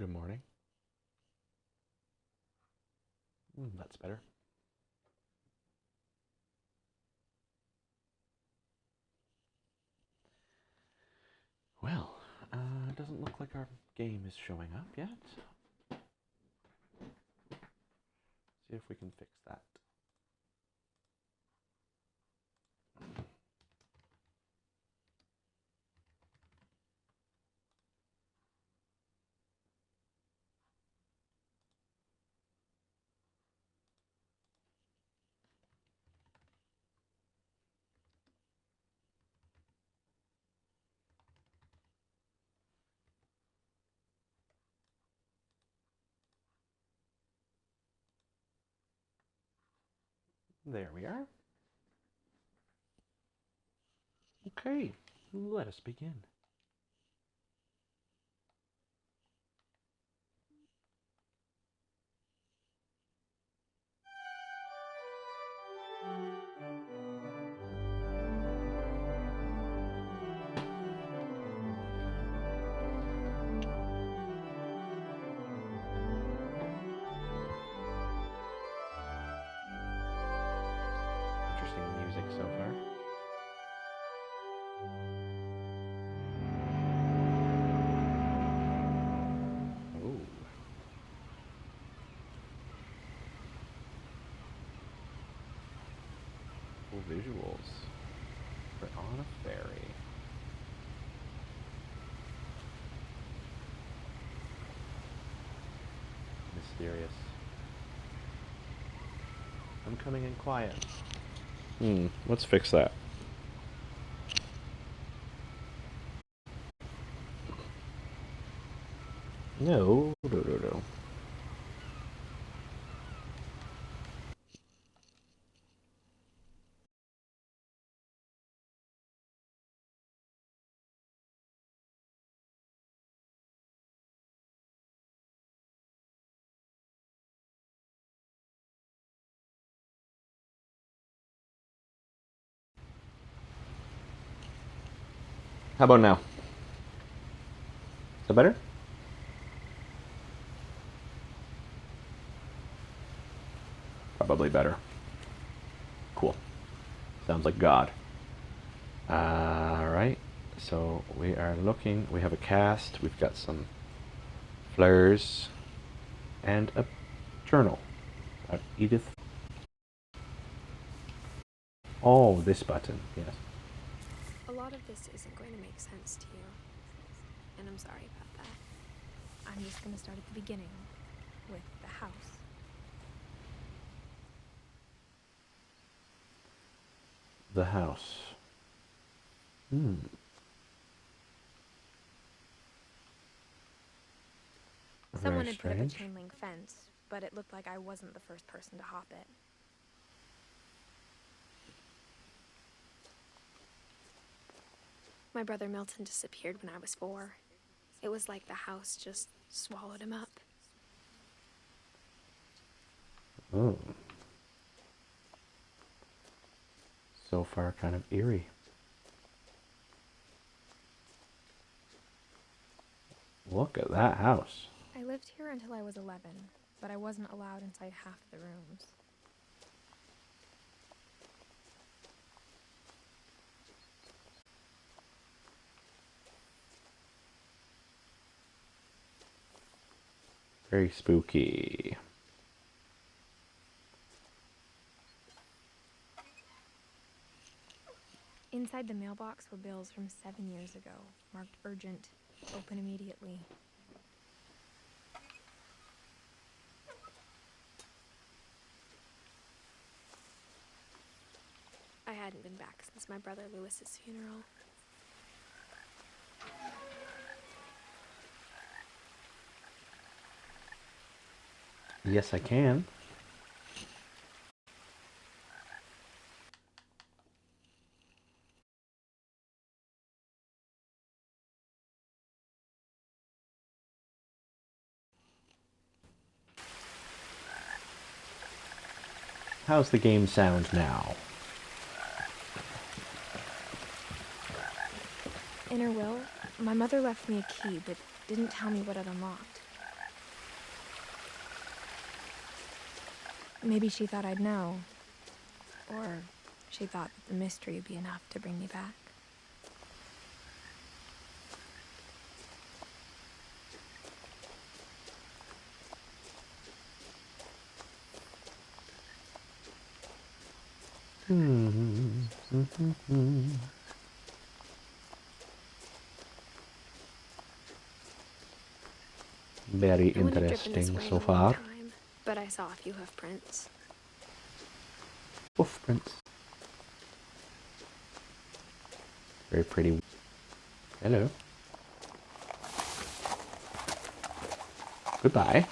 Good morning. That's better. Well, it doesn't look like our game is showing up yet. See if we can fix that. There we are. Okay, let us begin. Interesting music so far. Oh. Cool visuals. We're on a ferry. Mysterious. I'm coming in quiet. Let's fix that. No. How about now? Is that better? Probably better. Cool. Sounds like God. Alright, so we are looking, we have a cast, we've got some flares, and a journal about Edith. Oh, this button, yes. A lot of this isn't going to make sense to you, and I'm sorry about that. I'm just going to start at the beginning, with the house. The house. Someone Very had put up a strange. chain link fence, but it looked like I wasn't the first person to hop it. My brother Milton disappeared when I was 4. It was like the house just swallowed him up. Oh. So far, kind of eerie. Look at that house. I lived here until I was 11, but I wasn't allowed inside half the rooms. Very spooky. Inside the mailbox were bills from 7 years ago, marked urgent, open immediately. I hadn't been back since my brother Lewis's funeral. Yes, I can. How's the game sound now? In her will, my mother left me a key, but didn't tell me what it unlocked. Maybe she thought I'd know. Or she thought that the mystery would be enough to bring me back. Very I wouldn't have driven this interesting way in so a long far. time, but I saw a few hoof prints. Hoof prints. Very pretty. Hello. Goodbye.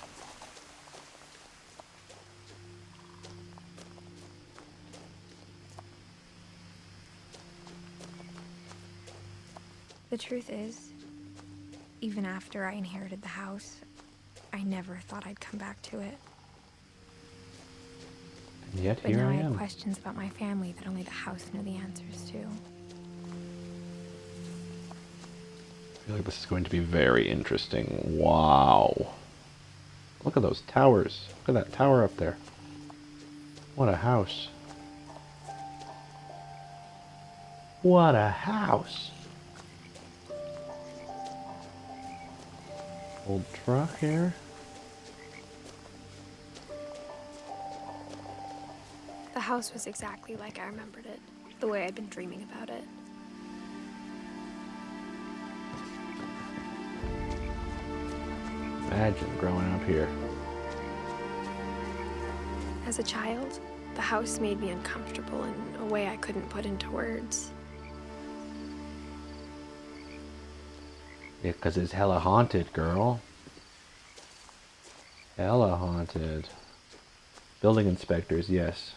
The truth is, even after I inherited the house, I never thought I'd come back to it. And yet But here now I I had am. questions about my family that only the house knew the answers to. I feel like this is going to be very interesting. Wow. Look at those towers. Look at that tower up there. What a house. What a house. Old truck here. The house was exactly like I remembered it, the way I'd been dreaming about it. Imagine growing up here. As a child, the house made me uncomfortable in a way I couldn't put into words. Yeah, 'cause it's hella haunted, girl. Hella haunted. Building inspectors, yes.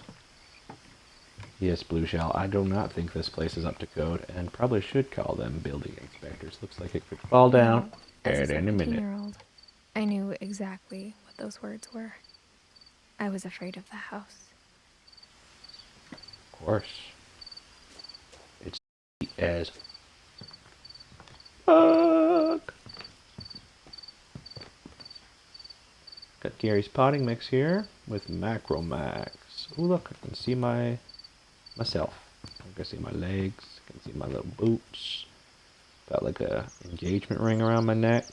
Yes, Blue Shell. I do not think this place is up to code, and probably should call them building inspectors. Looks like it could fall down Now, as a at any minute. 17-year-old, I knew exactly what those words were. I was afraid of the house. Of course. It's as fuck. Got Gary's potting mix here with Macromax. Oh look, I can see myself. I can see my legs. I can see my little boots. Got like a engagement ring around my neck.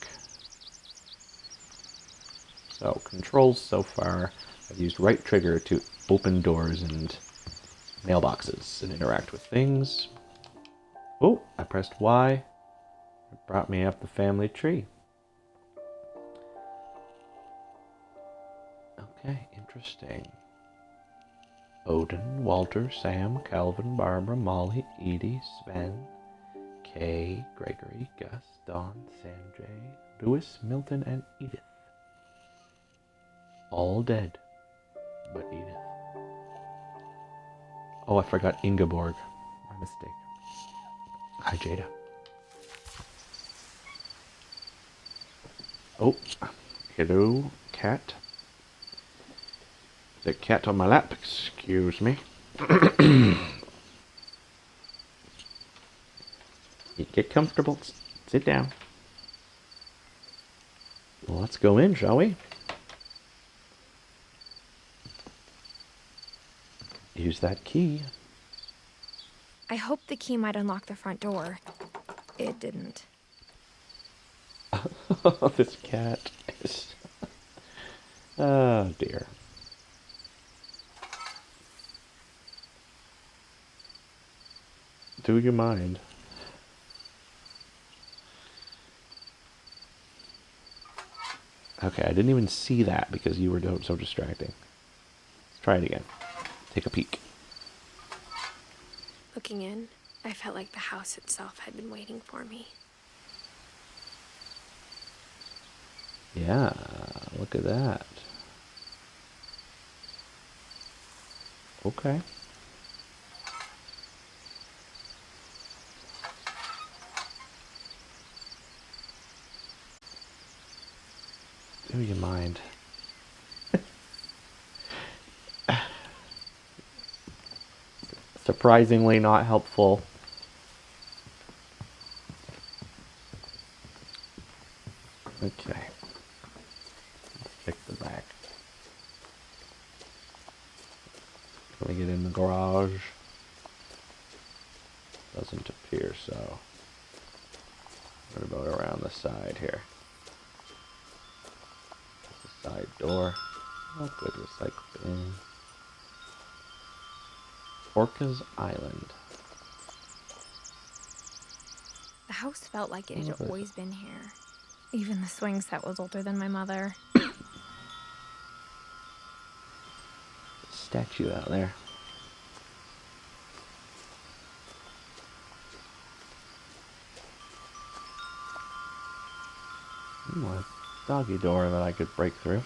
So controls so far. I've used right trigger to open doors and mailboxes and interact with things. Oh, I pressed Y. It brought me up the family tree. Okay, interesting. Odin, Walter, Sam, Calvin, Barbara, Molly, Edie, Sven, Kay, Gregory, Gus, Don, Sanjay, Louis, Milton, and Edith. All dead, but Edith. Oh, I forgot Ingeborg. My mistake. Hi, Jada. Oh, hello, cat. The cat on my lap, excuse me. You get comfortable, sit down. Well, let's go in, shall we? Use that key. I hoped the key might unlock the front door. It didn't. This cat is... Oh, dear. Do you mind? Okay, I didn't even see that because you were so distracting. Let's try it again. Take a peek. Looking in, I felt like the house itself had been waiting for me. Yeah, look at that. Okay. Do you mind? Surprisingly not helpful. Okay. Let's check the back. Can we get in the garage? Doesn't appear so. What about around the side here? The side door. Oh, good recycle bin. Orca's Island. The house felt like it had always been here. Even the swing set was older than my mother. Statue out there. A doggy door that I could break through.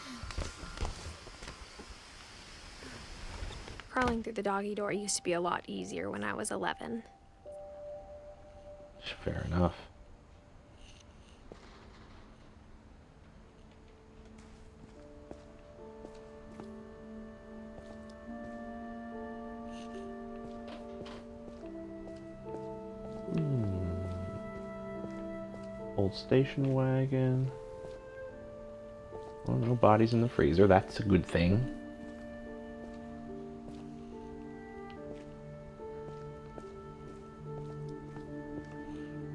Crawling through the doggy door used to be a lot easier when I was 11. Fair enough. Old station wagon. Oh, no bodies in the freezer. That's a good thing.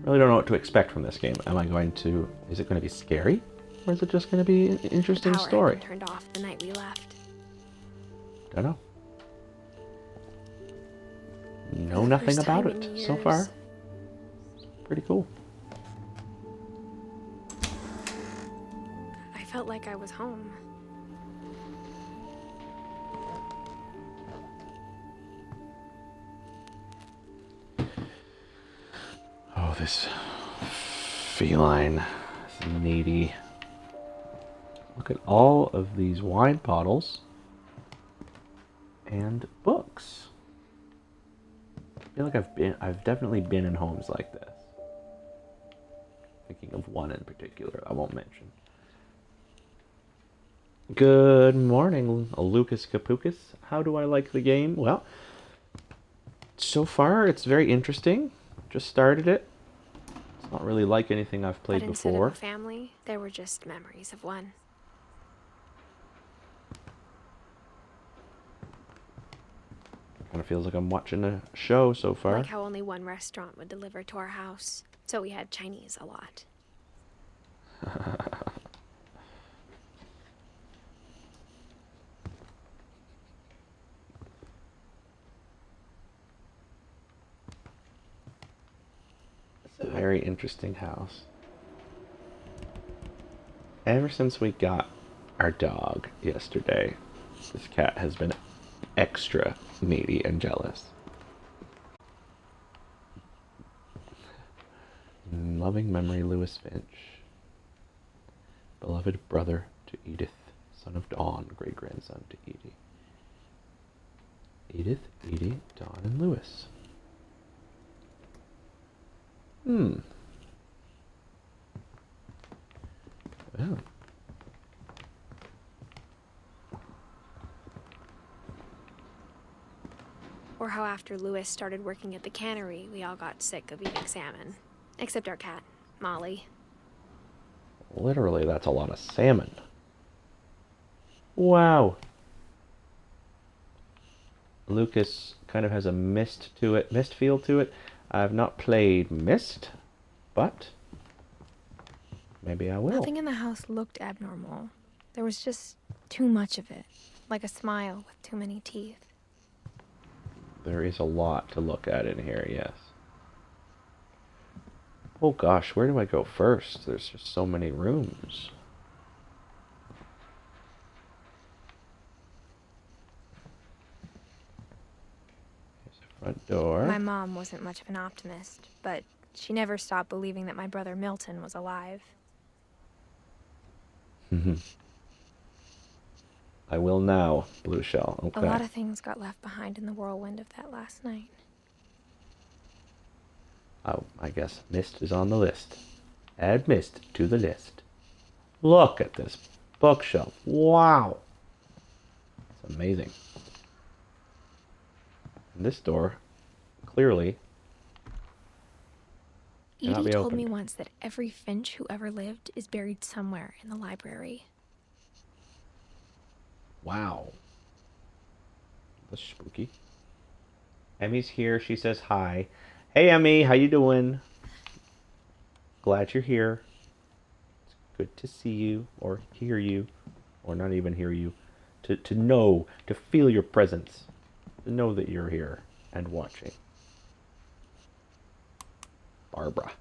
Really don't know what to expect from this game. Am I going to... Is it going to be scary? Or is it just going to be an interesting story? The power had been turned off the night we left. Don't know. Know nothing about it so far. Pretty cool. I felt like I was home. Oh, this feline is needy. Look at all of these wine bottles and books. I feel like I've definitely been in homes like this. Thinking of one in particular I won't mention. Good morning, Lucas Capucus. How do I like the game? Well, so far it's very interesting. Just started it. It's not really like anything I've played but instead before. Of a family, there were just memories of one. Kind of feels like I'm watching a show so far. Like how only one restaurant would deliver to our house, so we had Chinese a lot. It's a very interesting house. Ever since we got our dog yesterday, this cat has been extra needy and jealous. In loving memory, Lewis Finch. Beloved brother to Edith, son of Dawn, great-grandson to Edie. Edith, Edie, Dawn, and Lewis. Well. Or how after Lewis started working at the cannery, we all got sick of eating salmon. Except our cat, Molly. Literally, that's a lot of salmon. Wow. Lucas kind of has a mist feel to it. I've not played Myst, but maybe I will. Nothing in the house looked abnormal. There was just too much of it, like a smile with too many teeth. There is a lot to look at in here, yes. Oh gosh, where do I go first? There's just so many rooms. Here's the front door. My mom wasn't much of an optimist, but she never stopped believing that my brother Milton was alive. I will now, Blue Shell. Okay. A lot of things got left behind in the whirlwind of that last night. Oh, I guess Myst is on the list. Add Myst to the list. Look at this bookshelf. Wow. It's amazing. And this door, clearly, cannot be Edie told opened. me once that every Finch who ever lived is buried somewhere in the library. Wow. That's spooky. Emmy's here. She says hi. Hey, Emmy. How you doing? Glad you're here. It's good to see you or hear you, or not even hear you. To know, to feel your presence, to know that you're here and watching. Barbara.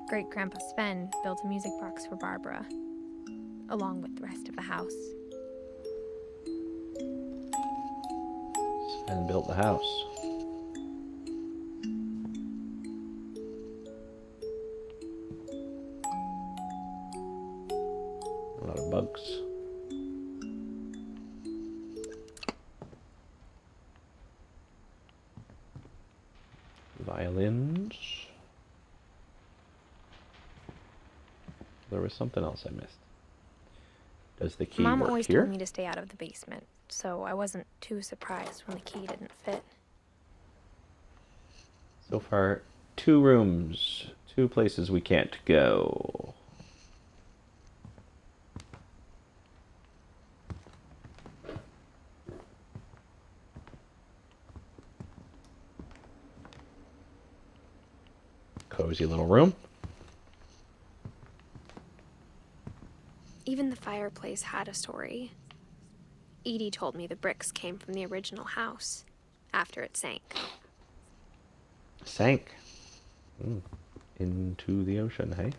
Great Grandpa Sven built a music box for Barbara, along with the rest of the house. Sven built the house. A lot of bugs. Violins. There was something else I missed. Does the key Mom work always here? told me to stay out of the basement, so I wasn't too surprised when the key didn't fit. So far, 2 rooms, 2 places we can't go. Cozy little room. Even the fireplace had a story. Edie told me the bricks came from the original house, after it sank. Sank. Into the ocean, hey?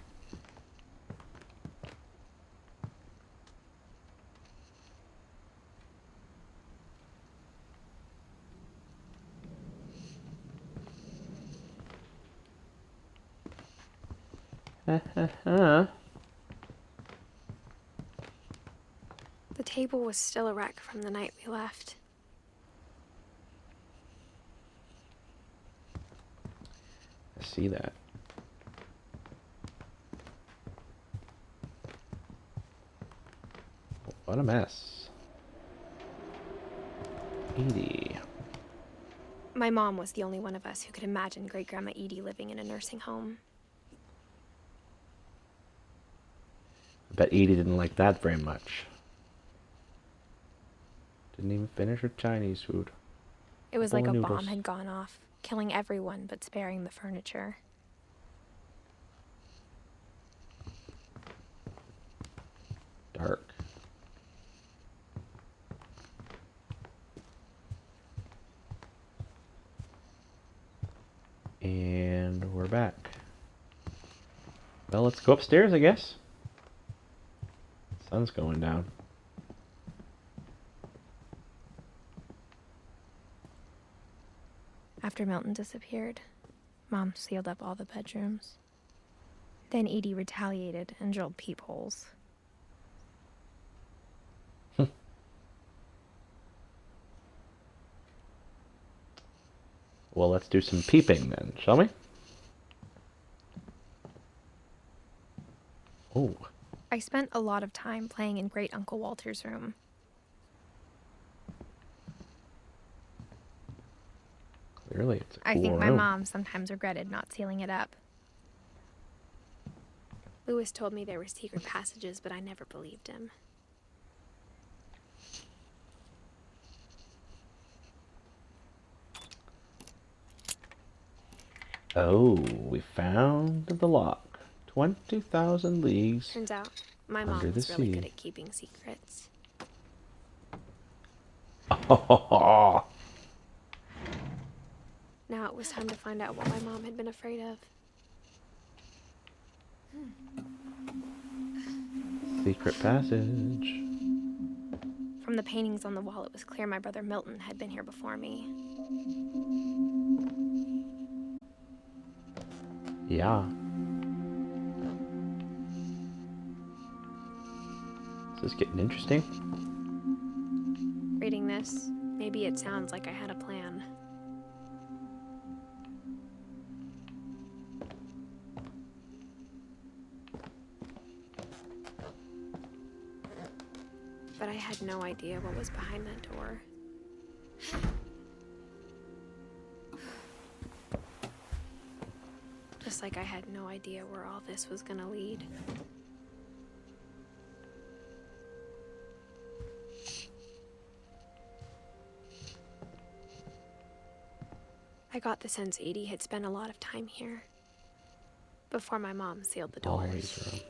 The table was still a wreck from the night we left. I see that. What a mess. Edie. My mom was the only one of us who could imagine Great Grandma Edie living in a nursing home. I bet Edie didn't like that very much. Didn't even finish her Chinese food. It was like a noodles. bomb had gone off, killing everyone but sparing the furniture. Dark. And we're back. Well, let's go upstairs, I guess. Sun's going down. After Milton disappeared, Mom sealed up all the bedrooms. Then Edie retaliated and drilled peepholes. Well, let's do some peeping then, shall we? Oh. I spent a lot of time playing in Great Uncle Walter's room. Clearly, it's a cool I think my room. mom sometimes regretted not sealing it up. Lewis told me there were secret passages, but I never believed him. Oh, we found the lock. 20,000 leagues. Turns out, my Under mom the was really sea. good at keeping secrets. Oh, Now it was time to find out what my mom had been afraid of. secret passage. From the paintings on the wall, it was clear my brother Milton had been here before me. Yeah. This is getting interesting. Reading this, maybe it sounds like I had a plan. But I had no idea what was behind that door. Just like I had no idea where all this was gonna lead. I got the sense Edie had spent a lot of time here before my mom sealed the doors. Molly's room.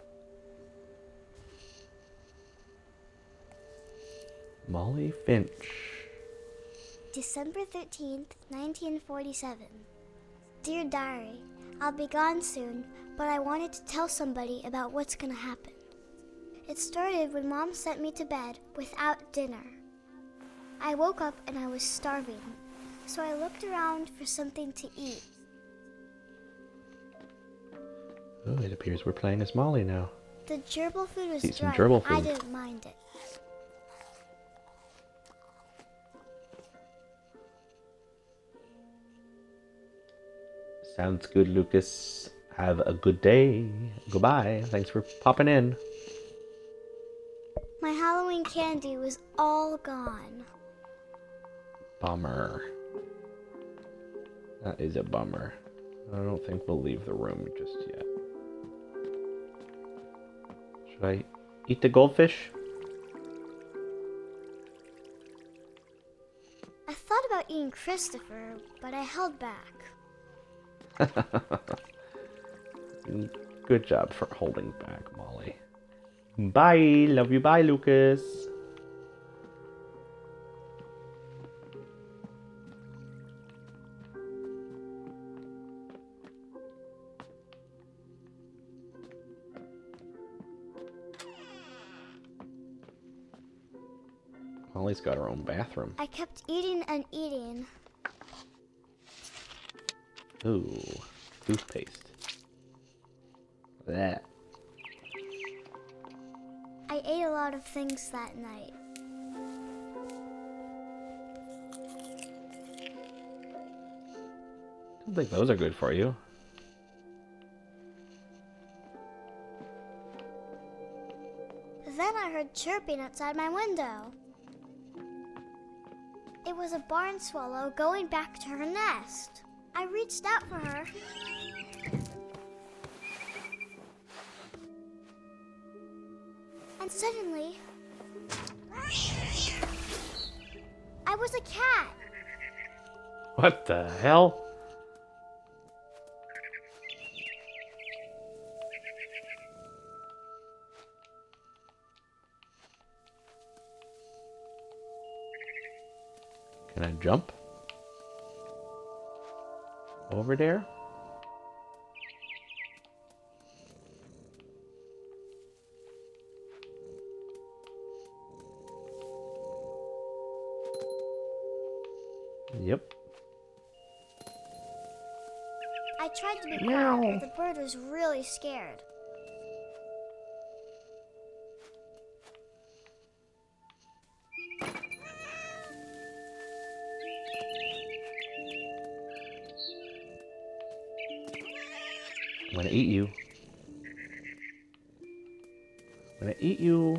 Molly Finch. December 13th, 1947. Dear Diary, I'll be gone soon, but I wanted to tell somebody about what's gonna happen. It started when Mom sent me to bed without dinner. I woke up and I was starving, so I looked around for something to eat. Oh, it appears we're playing as Molly now. The gerbil food was Eat some dry. gerbil I food. didn't mind it. Sounds good, Lucas. Have a good day. Goodbye. Thanks for popping in. My Halloween candy was all gone. Bummer. That is a bummer. I don't think we'll leave the room just yet. Should I eat the goldfish? I thought about eating Christopher, but I held back. Good job for holding back, Molly. Bye. Love you. Bye, Lucas. Molly's got her own bathroom. I kept eating and eating. Ooh, toothpaste. That. I ate a lot of things that night. I don't think those are good for you. Then I heard chirping outside my window. It was a barn swallow going back to her nest. I reached out for her. And suddenly, I was a cat. What the hell? Can I jump? Over there? Yep. I tried to be Meow. quiet, but the bird was really scared. I'm gonna eat you. I'm gonna eat you.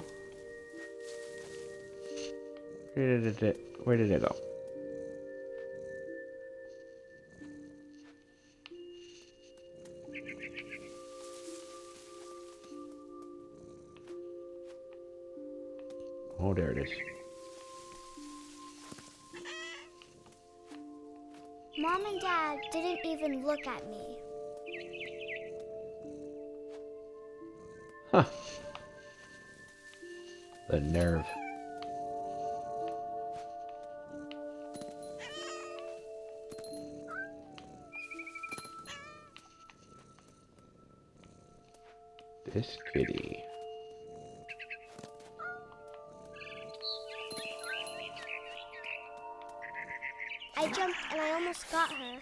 Where did it go? Oh, there it is. Mom and Dad didn't even look at me. Huh. The nerve. This kitty. I jumped and I almost got her.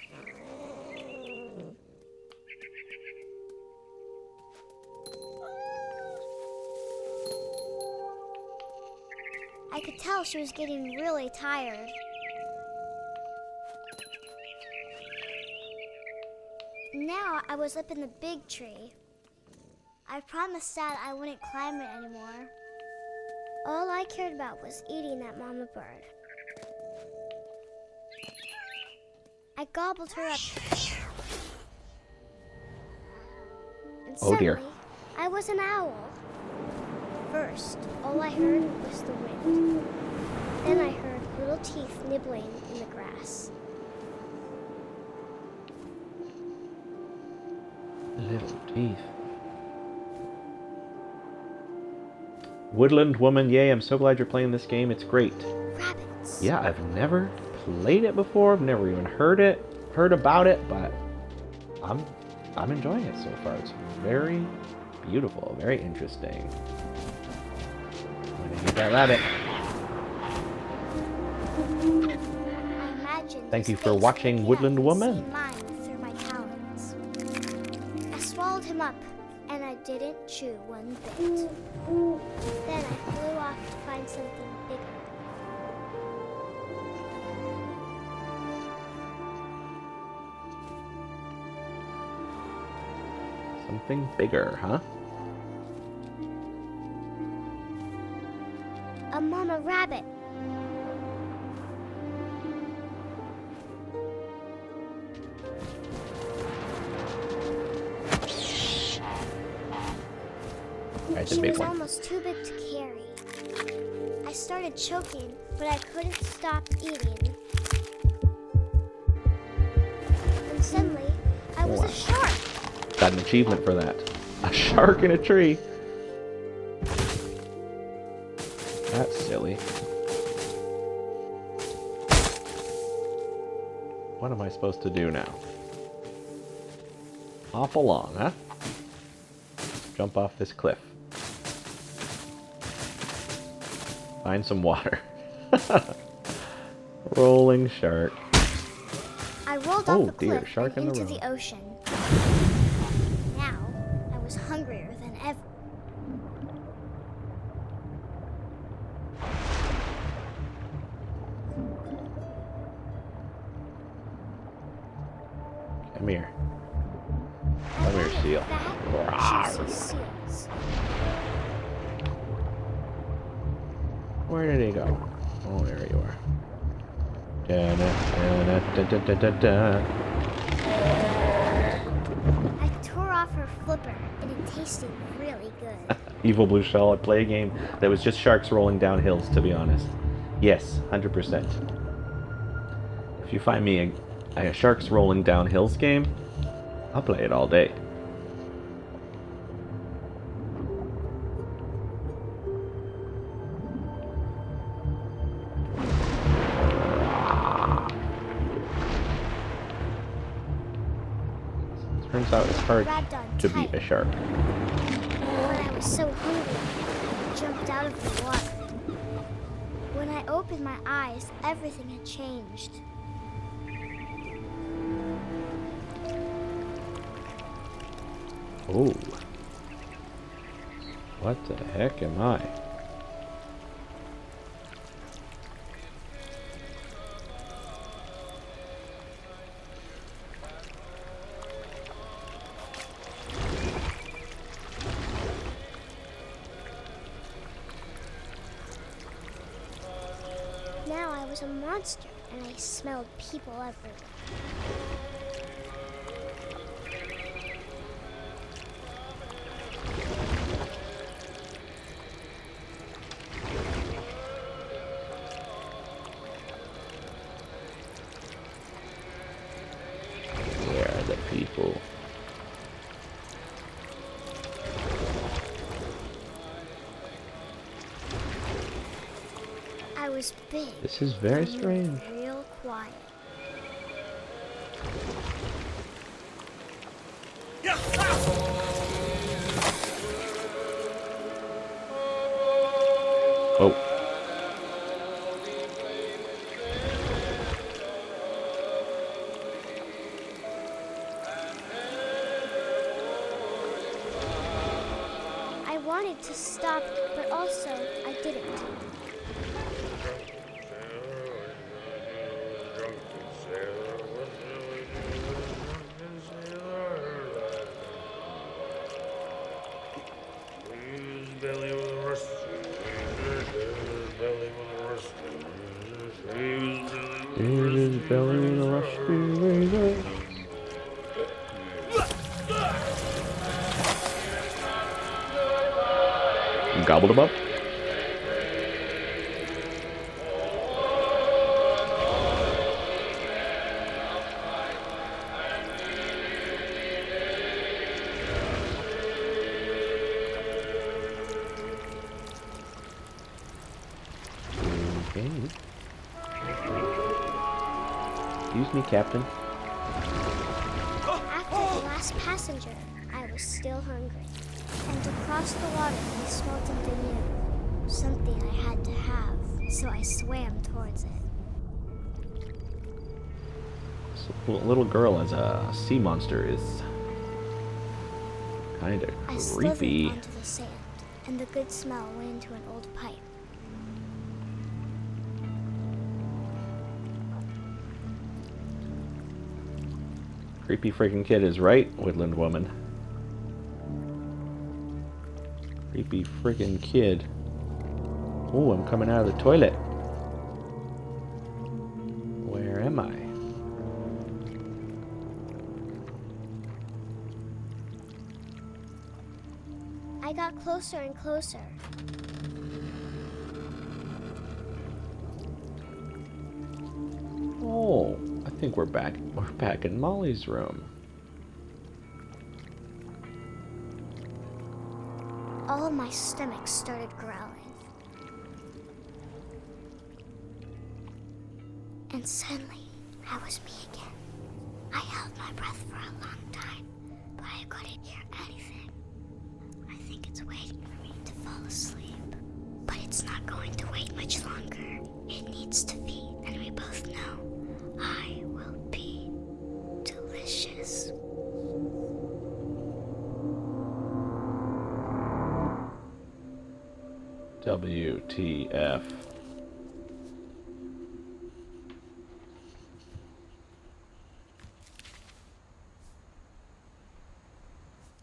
I could tell she was getting really tired. Now I was up in the big tree. I promised Dad I wouldn't climb it anymore. All I cared about was eating that mama bird. I gobbled her up. And Oh, dear. suddenly, I was an owl. First, all I heard was the wind. Then I heard little teeth nibbling in the grass. Little teeth. Woodland Woman, yay, I'm so glad you're playing this game. It's great. Rabbits. Yeah, I've never played it before. I've never even heard about it, but I'm enjoying it so far. It's very beautiful, very interesting. I'm gonna get that rabbit. I imagine Thank you his for face watching looking Woodland up and Woman. seeing mine through my talons. I swallowed him up, and I didn't chew one bit. Then I flew off to find something bigger. Something bigger, huh? A mama rabbit. Alright, the She big was one. almost too big to carry. I started choking, but I couldn't stop eating. And suddenly, I was Wow. a shark. Got an achievement for that. A shark in a tree. That's silly. What am I supposed to do now? Hop along, huh? Jump off this cliff. Find some water. Rolling shark. I rolled Oh, off the dear, cliff shark and in the into road. the ocean. Now, I was hungrier than ever. Come here. I Come here, wanted seal. fat, juicy seals. Where did he go? Oh, there you are. Da-da-da-da-da-da-da-da. I tore off her flipper, and it tasted really good. Evil Blue Shell, I'd play a game that was just sharks rolling down hills, to be honest. Yes, 100%. If you find me a sharks rolling down hills game, I'll play it all day. Turns out it's hard Grabbed on to be tight. a shark. When I was so hungry, I jumped out of the water. When I opened my eyes, everything had changed. Oh. What the heck am I? Now I was a monster, and I smelled people everywhere. Where are the people? I was big. This is very and strange. Real quiet. Oh. I wanted to stop, but also I didn't. His belly with a rusty razor. Gobbled him up. Excuse me, Captain. After the last passenger, I was still hungry. And across the water, I smelled something new. Something I had to have, so I swam towards it. This little girl as a sea monster is kind of I slithered creepy. onto the sand, and the good smell went into an old pipe. Creepy freaking kid is right, Woodland Woman. Creepy freaking kid. Ooh, I'm coming out of the toilet. Where am I? I got closer and closer. Oh, I think we're back in Molly's room. All of my stomach started growling. And suddenly, I was me again. I held my breath for a long time, but I couldn't hear anything. I think it's waiting for me to fall asleep. But it's not going to wait much longer. It needs to feed, and we both know I will be delicious. WTF.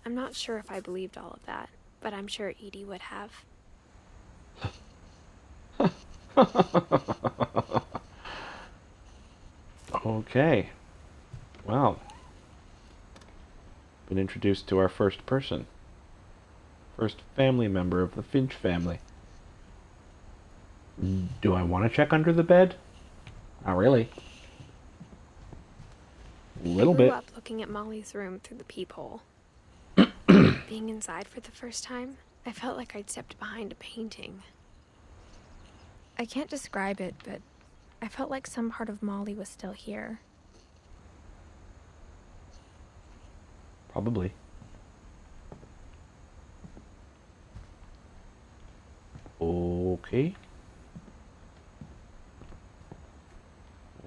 I'm not sure if I believed all of that, but I'm sure Edie would have. Okay. Well. Been introduced to our first person. First family member of the Finch family. Do I want to check under the bed? Not really. A little I grew bit. up looking at Molly's room through the peephole. Being inside for the first time, I felt like I'd stepped behind a painting. I can't describe it, but I felt like some part of Molly was still here. Probably. Okay.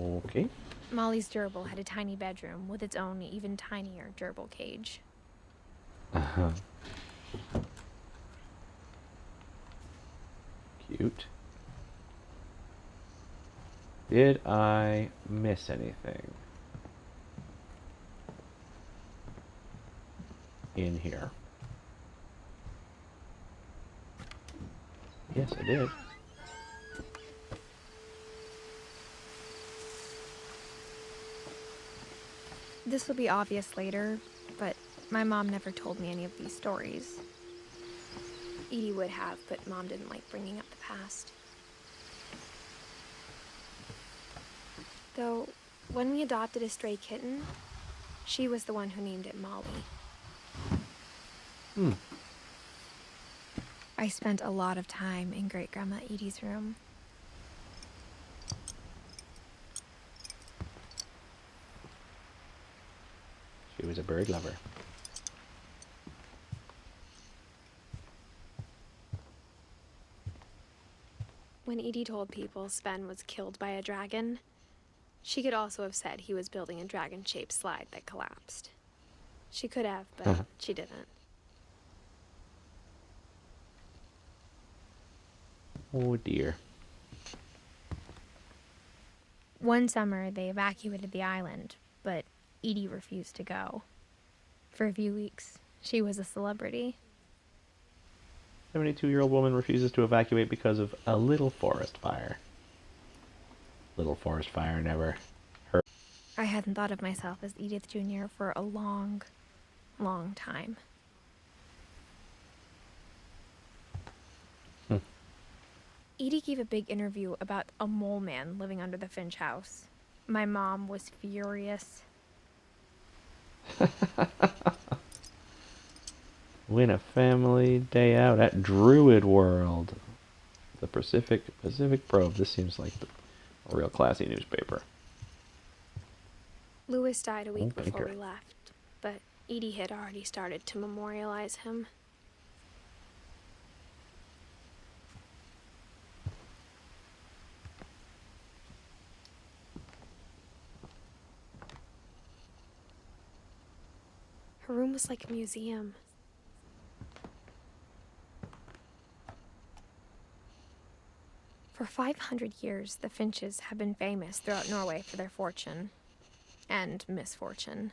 Okay. Molly's gerbil had a tiny bedroom with its own even tinier gerbil cage. Uh-huh. Cute. Did I miss anything in here? Yes, I did. This will be obvious later, but my mom never told me any of these stories. Edie would have, but Mom didn't like bringing up the past. Though, when we adopted a stray kitten, she was the one who named it Molly. I spent a lot of time in Great-Grandma Edie's room. She was a bird lover. When Edie told people Sven was killed by a dragon, she could also have said he was building a dragon-shaped slide that collapsed. She could have, but she didn't. Oh dear. One summer, they evacuated the island, but Edie refused to go. For a few weeks, she was a celebrity. 72-year-old woman refuses to evacuate because of a little forest fire. Little forest fire never hurt. I hadn't thought of myself as Edith Jr. for a long, long time. Edie gave a big interview about a mole man living under the Finch house. My mom was furious. Win a family day out at Druid World. The Pacific Probe. This seems like a real classy newspaper. Louis died a week Oh, before Baker. we left, but Edie had already started to memorialize him. Her room was like a museum. For 500 years, the Finches have been famous throughout Norway for their fortune and misfortune.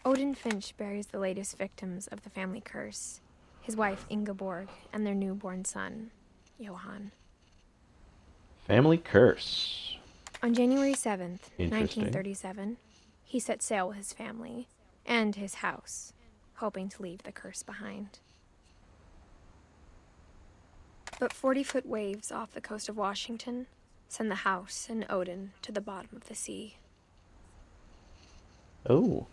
Odin Finch buries the latest victims of the family curse, his wife Ingeborg and their newborn son, Johan. Family curse. On January 7th, Interesting. 1937, he set sail with his family and his house, hoping to leave the curse behind. But 40-foot waves off the coast of Washington send the house and Odin to the bottom of the sea. Oh.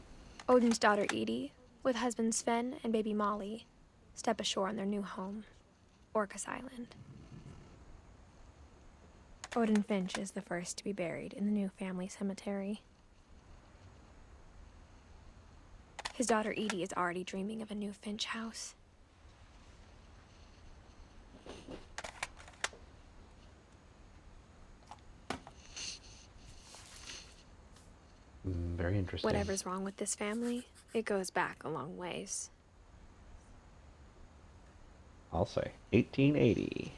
Odin's daughter Edie, with husband Sven and baby Molly, step ashore on their new home, Orcas Island. Odin Finch is the first to be buried in the new family cemetery. His daughter Edie is already dreaming of a new Finch house. Very interesting. Whatever's wrong with this family, it goes back a long ways. I'll say 1880.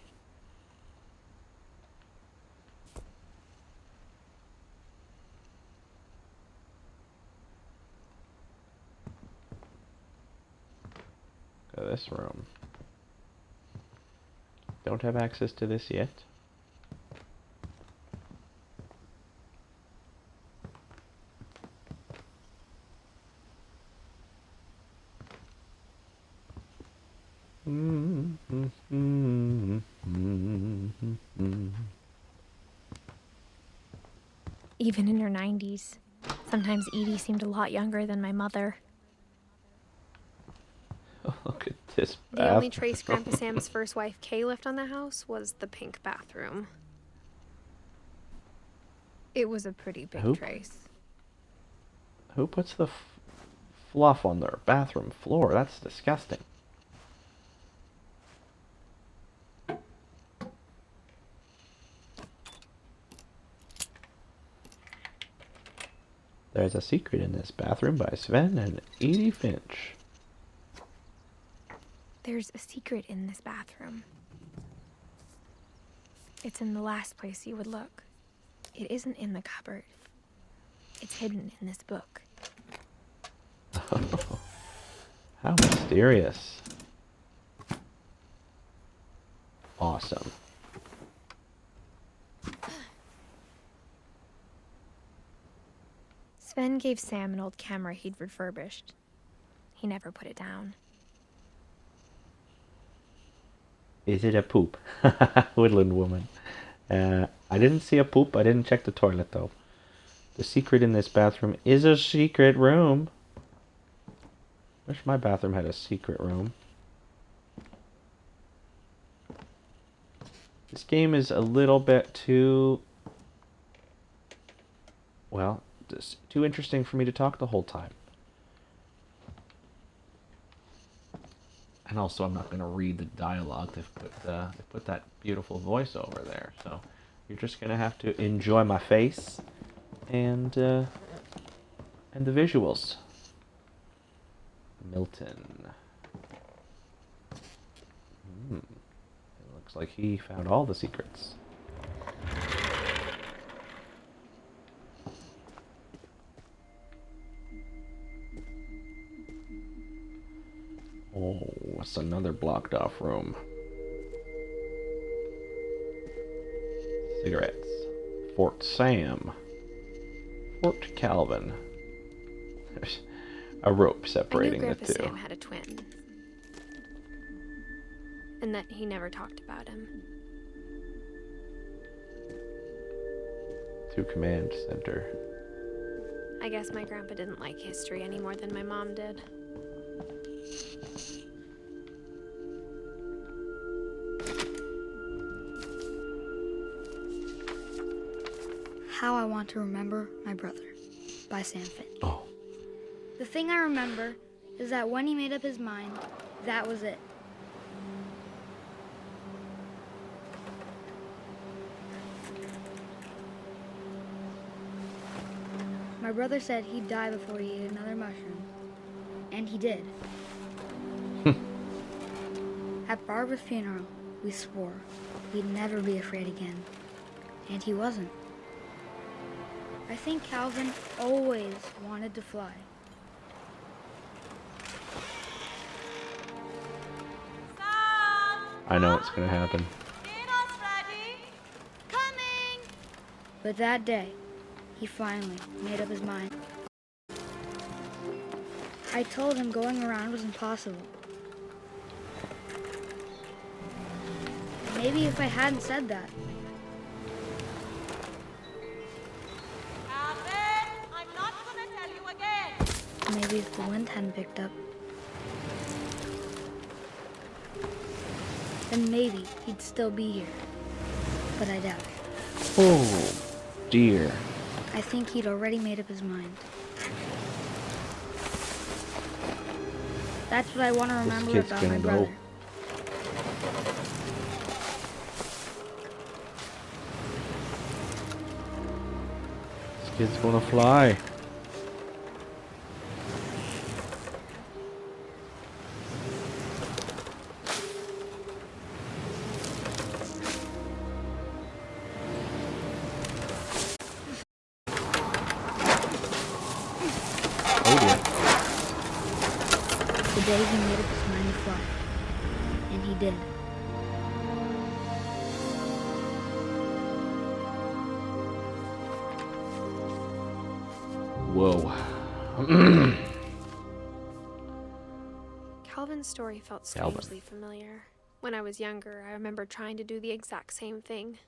Go to this room. Don't have access to this yet. Even in her 90s, sometimes Edie seemed a lot younger than my mother. Oh, look at this The only bathroom. trace Grandpa Sam's first wife Kay left on the house was the pink bathroom. It was a pretty big Who? trace. Who puts the fluff on their bathroom floor? That's disgusting. There's a secret in this bathroom by Sven and Edie Finch. There's a secret in this bathroom. It's in the last place you would look. It isn't in the cupboard. It's hidden in this book. How mysterious. Awesome. Sven gave Sam an old camera he'd refurbished. He never put it down. Is it a poop? Woodland woman. I didn't see a poop. I didn't check the toilet, though. The secret in this bathroom is a secret room. Wish my bathroom had a secret room. This game is a little bit too... well, just too interesting for me to talk the whole time. And also, I'm not going to read the dialogue. They've put that beautiful voiceover there. So you're just going to have to enjoy my face and the visuals. Milton. It looks like he found all the secrets. Oh, it's another blocked off room. Cigarettes. Fort Sam. Fort Calvin. There's a rope separating I knew the Grandpa two. Sam had a twin. And that he never talked about him. To command center. I guess my grandpa didn't like history any more than my mom did. How I Want to Remember My Brother by Sam Finch. Oh. The thing I remember is that when he made up his mind, that was it. My brother said he'd die before he ate another mushroom. And he did. At Barbara's funeral, we swore we'd never be afraid again. And he wasn't. I think Calvin always wanted to fly. I know what's gonna happen. Dinner's ready. Coming. But that day, he finally made up his mind. I told him going around was impossible. Maybe if I hadn't said that, Calvin, I'm not gonna tell you again. maybe if the wind hadn't picked up, then maybe he'd still be here. But I doubt it. Oh, dear. I think he'd already made up his mind. That's what I want to remember kid's about my gonna go. brother. This kid's gonna fly. Oh dear. The day he made up his mind to fly. And he did. Whoa. Calvin's story felt Calvin. strangely familiar. When I was younger, I remember trying to do the exact same thing.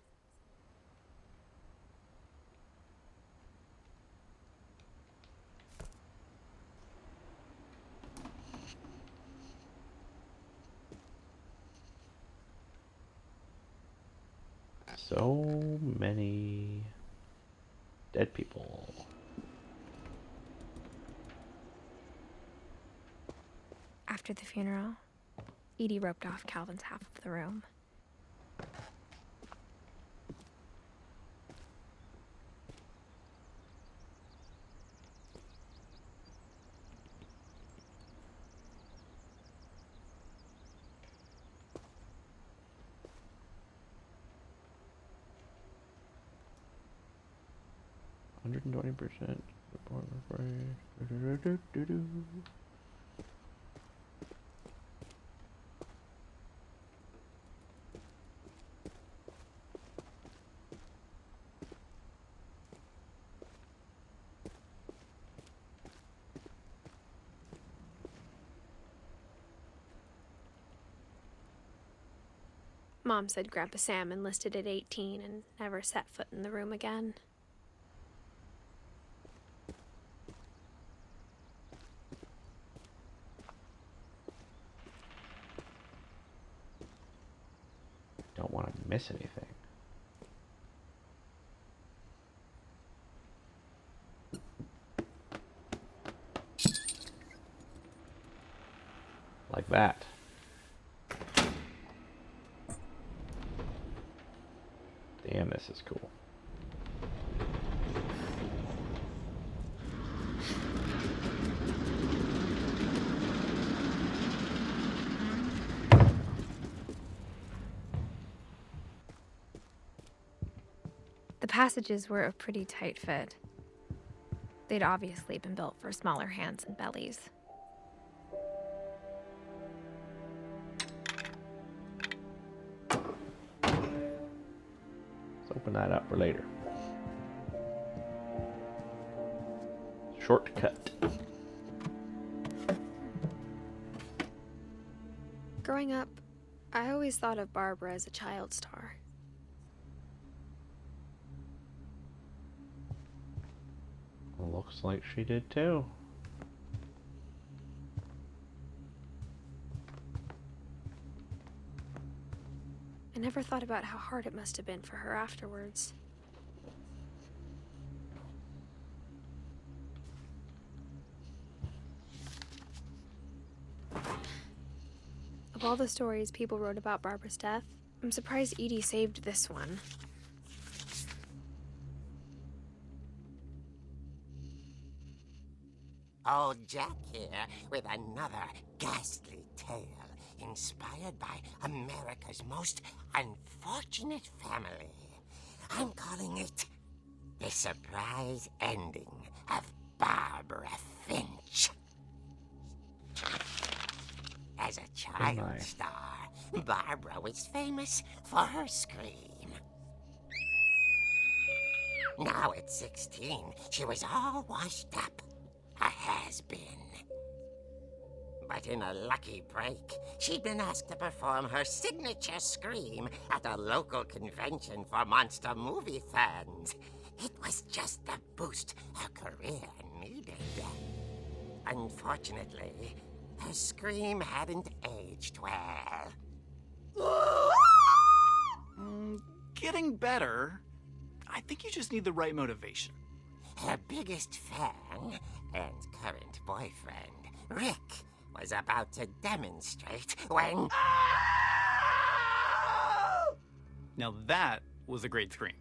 So many dead people. After the funeral, Edie roped off Calvin's half of the room. %. Mom said Grandpa Sam enlisted at 18 and never set foot in the room again. Don't want to miss anything. Like that. Damn, this is cool. The passages were a pretty tight fit. They'd obviously been built for smaller hands and bellies. Let's open that up for later. Shortcut. Growing up, I always thought of Barbara as a child star. Looks like she did too. I never thought about how hard it must have been for her afterwards. Of all the stories people wrote about Barbara's death, I'm surprised Edie saved this one. Old Jack here with another ghastly tale inspired by America's most unfortunate family. I'm calling it The Surprise Ending of Barbara Finch. As a child star, Barbara was famous for her scream. Now at 16, she was all washed up. A has-been. But in a lucky break, she'd been asked to perform her signature scream at a local convention for monster movie fans. It was just the boost her career needed. Unfortunately, her scream hadn't aged well. Getting better. I think you just need the right motivation. Her biggest fan and current boyfriend, Rick, was about to demonstrate when... Now that was a great scream.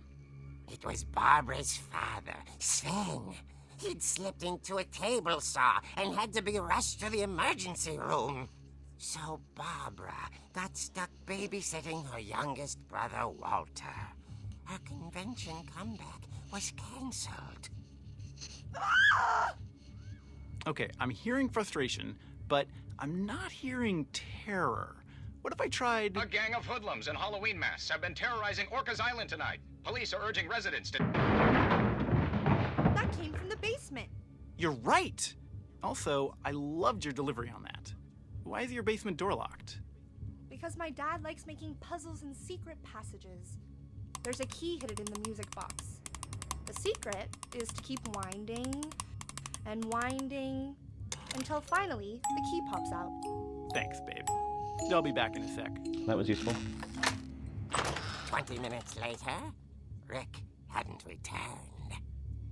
It was Barbara's father, Sven. He'd slipped into a table saw and had to be rushed to the emergency room. So Barbara got stuck babysitting her youngest brother, Walter. Her convention comeback was cancelled. Okay, I'm hearing frustration, but I'm not hearing terror. What if I tried... A gang of hoodlums in Halloween masks have been terrorizing Orcas Island tonight. Police are urging residents to... That came from the basement. You're right! Also, I loved your delivery on that. Why is your basement door locked? Because my dad likes making puzzles and secret passages. There's a key hidden in the music box. The secret is to keep winding and winding until finally the key pops out. Thanks, babe. I'll be back in a sec. That was useful. 20 minutes later, Rick hadn't returned.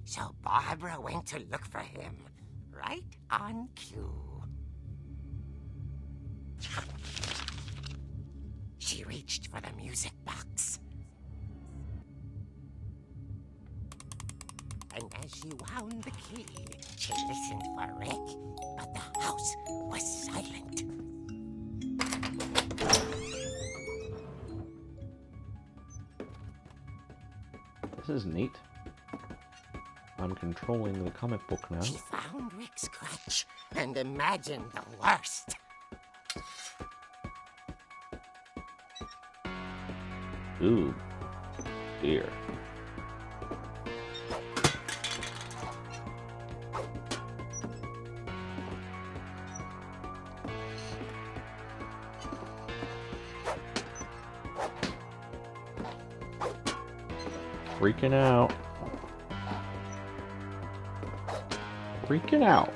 So Barbara went to look for him, right on cue. She reached for the music box. And as she wound the key, she listened for Rick, but the house was silent. This is neat. I'm controlling the comic book now. She found Rick's crutch and imagined the worst. Ooh, dear. Freaking out. Freaking out.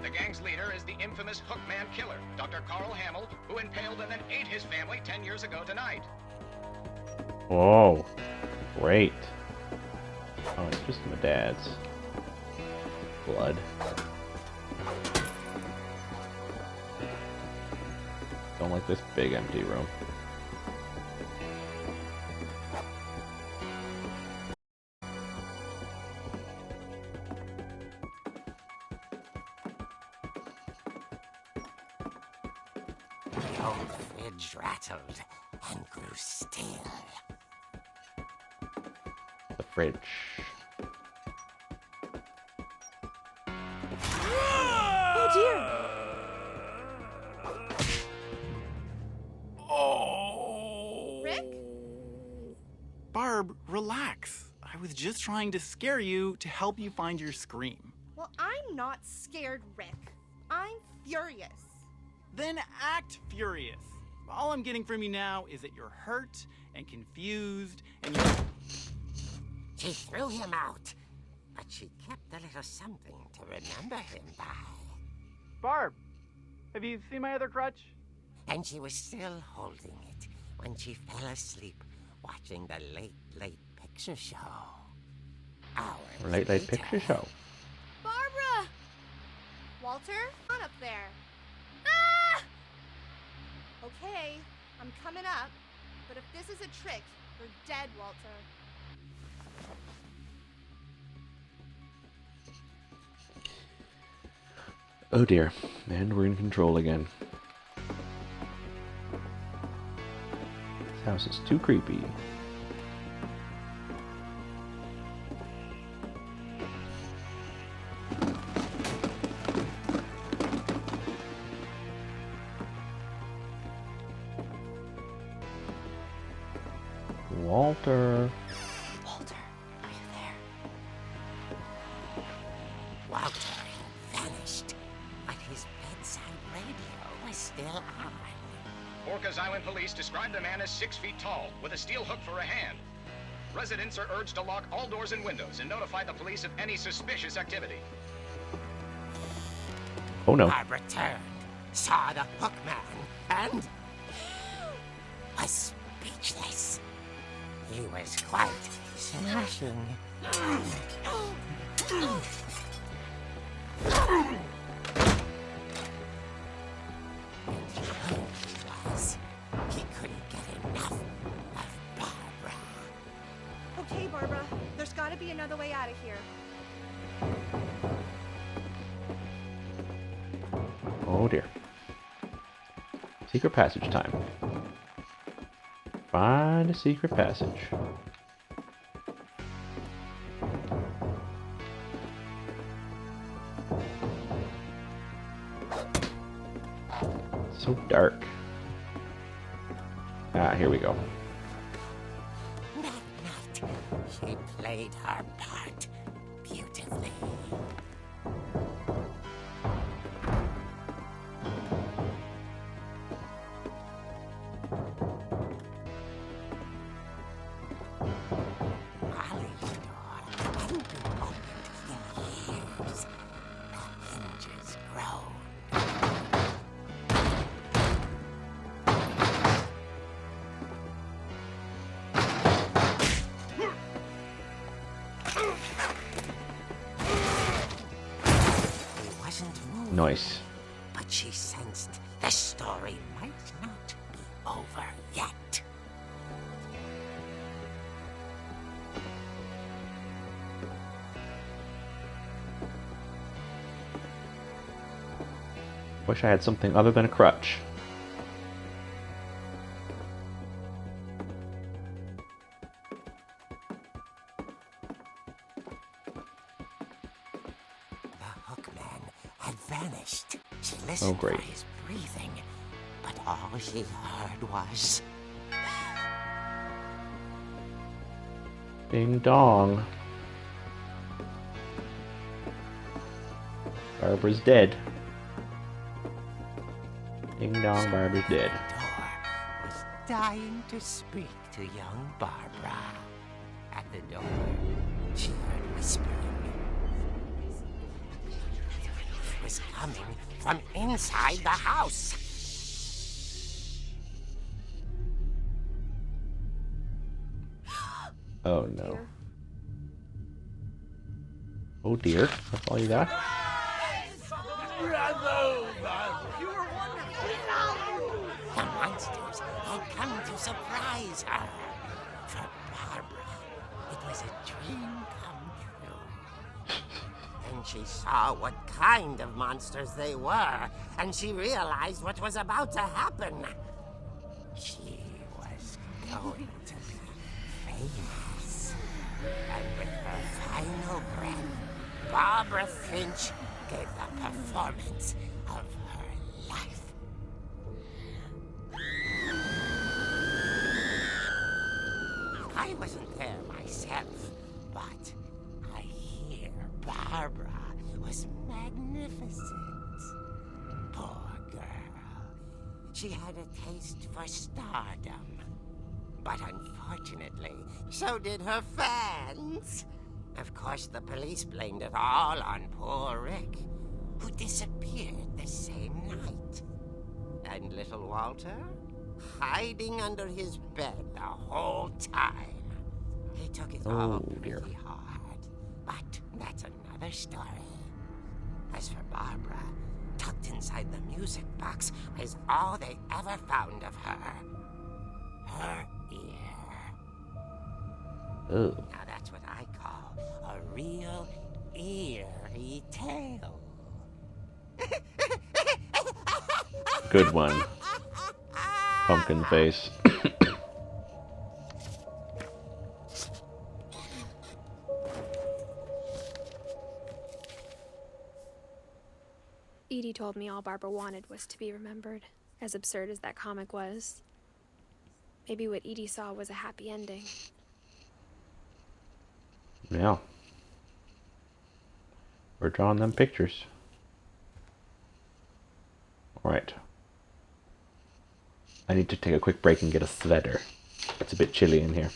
The gang's leader is the infamous Hookman killer, Dr. Carl Hamill, who impaled and then ate his family 10 years ago tonight. Oh, great. Oh, it's just my dad's blood. Don't like this big empty room. The old fridge rattled and grew still. The fridge. Oh dear! Oh! Rick? Barb, relax. I was just trying to scare you to help you find your scream. Well, I'm not scared, Rick. I'm furious. Then act furious. All I'm getting from you now is that you're hurt and confused and you're... She threw him out, but she kept a little something to remember him by. Barb, have you seen my other crutch? And she was still holding it when she fell asleep watching the Late Picture Show. Hours Late later, Picture Show. Barbara! Walter, on up there. Ah! Okay, I'm coming up. But if this is a trick, you're dead, Walter. Oh dear. And we're in control again. This house is too creepy. Walter. Walter, are you there? Walter had vanished, but his bedside radio was still on. Orcas Island police describe the man as 6 feet tall, with a steel hook for a hand. Residents are urged to lock all doors and windows and notify the police of any suspicious activity. Oh no. Barbara turned, saw the hook man, and was speechless. He was quite smashing. He couldn't get enough of Barbara. Okay, Barbara, there's gotta be another way out of here. Oh dear. Secret passage time. Find a secret passage. So dark. Ah, here we go. That night, she played her part beautifully. Molly's door hadn't been opened in years. The hinges groaned. He wasn't moving, Nice. but she sensed the story might not be over yet. Wish I had something other than a crutch. The hookman had vanished. She listened great. for his breathing, but all she heard was... Ding dong. Barbara's dead. Ding dong, Barbara's dead. The door was dying to speak to young Barbara. At the door, she heard whispering. It was coming from inside the house. Oh no. Oh dear. That's all you got? The monsters had come to surprise her. For Barbara, it was a dream come true. Then she saw what kind of monsters they were, and she realized what was about to happen. She was going to be famous. And with her final breath, Barbara Finch gave the performance of her life. I wasn't there myself, but I hear Barbara was magnificent. Poor girl. She had a taste for stardom. But unfortunately, so did her fans. Of course, the police blamed it all on poor Rick, who disappeared the same night. And little Walter? Hiding under his bed the whole time. He took it all Oh, dear. pretty hard, but that's another story. As for Barbara, tucked inside the music box is all they ever found of her. Her ear. Oh. Now that's what I call a real eerie tale. Good one. Pumpkin face. Edie told me all Barbara wanted was to be remembered, as absurd as that comic was. Maybe what Edie saw was a happy ending. Yeah. We're drawing them pictures. Alright. I need to take a quick break and get a sweater. It's a bit chilly in here.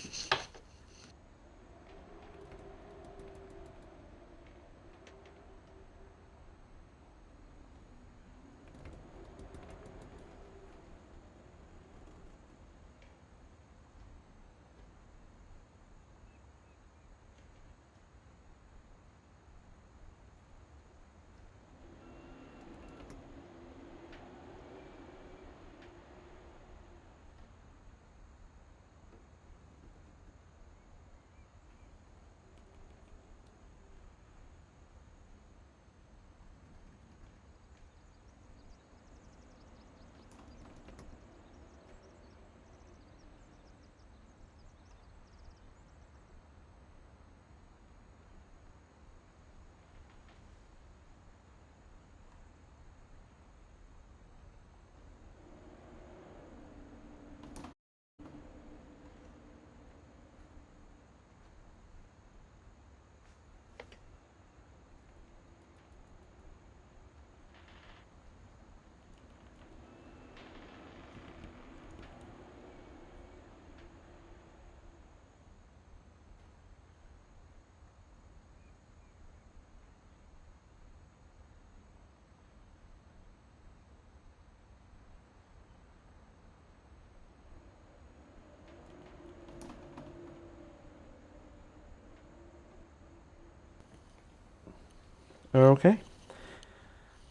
Okay.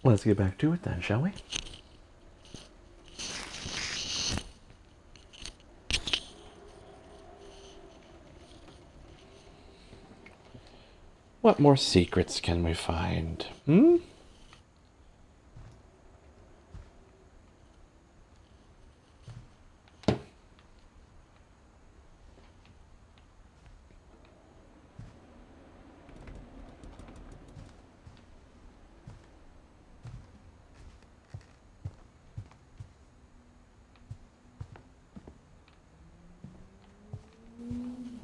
Let's get back to it then, shall we? What more secrets can we find? Hmm?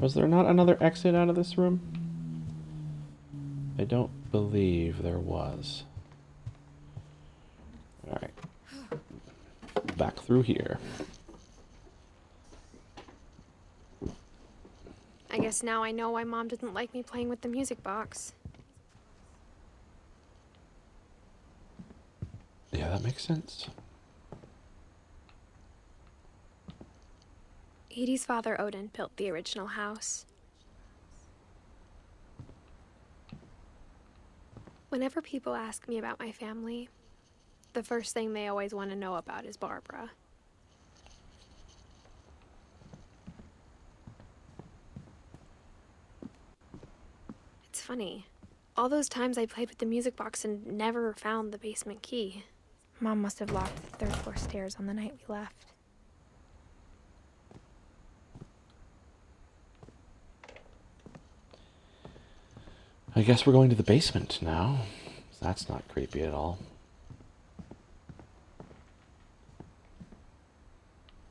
Was there not another exit out of this room? I don't believe there was. Alright. Back through here. I guess now I know why Mom didn't like me playing with the music box. Yeah, that makes sense. Edie's father, Odin, built the original house. Whenever people ask me about my family, the first thing they always want to know about is Barbara. It's funny. All those times I played with the music box and never found the basement key. Mom must have locked the third floor stairs on the night we left. I guess we're going to the basement now. That's not creepy at all.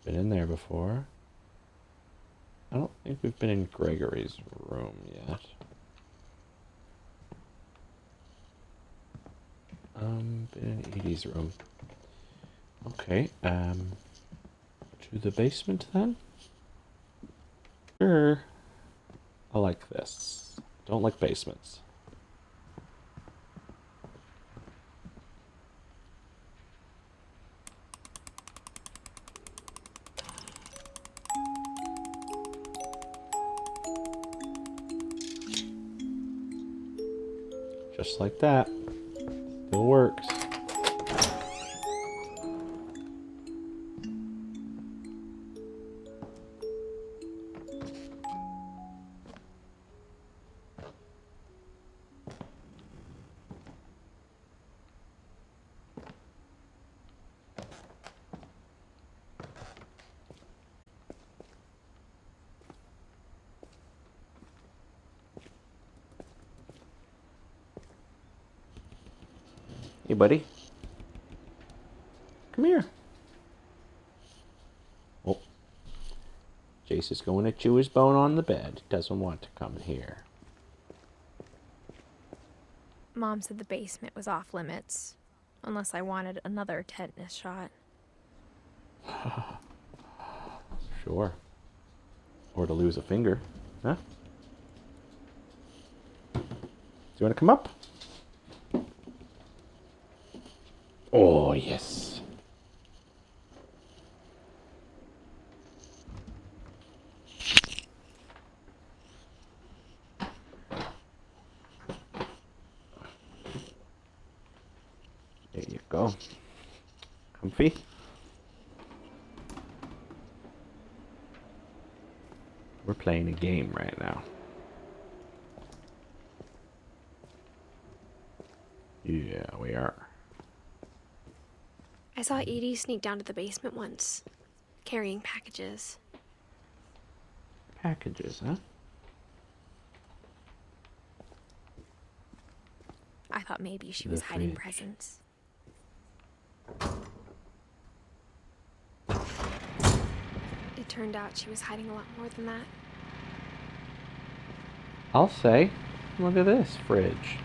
Been in there before. I don't think we've been in Gregory's room yet. Been in Edie's room. Okay, to the basement then? Sure. I like this. Don't like basements. Just like that. Still works. Hey, buddy. Come here. Oh. Jace is going to chew his bone on the bed. Doesn't want to come here. Mom said the basement was off limits, unless I wanted another tetanus shot. Sure. Or to lose a finger. Huh? Do you want to come up? Oh, yes. There you go. Comfy. We're playing a game right now. Yeah, we are. I saw Edie sneak down to the basement once, carrying packages. Packages, huh? I thought maybe she was The hiding fridge. presents. It turned out she was hiding a lot more than that. I'll say, look at this fridge.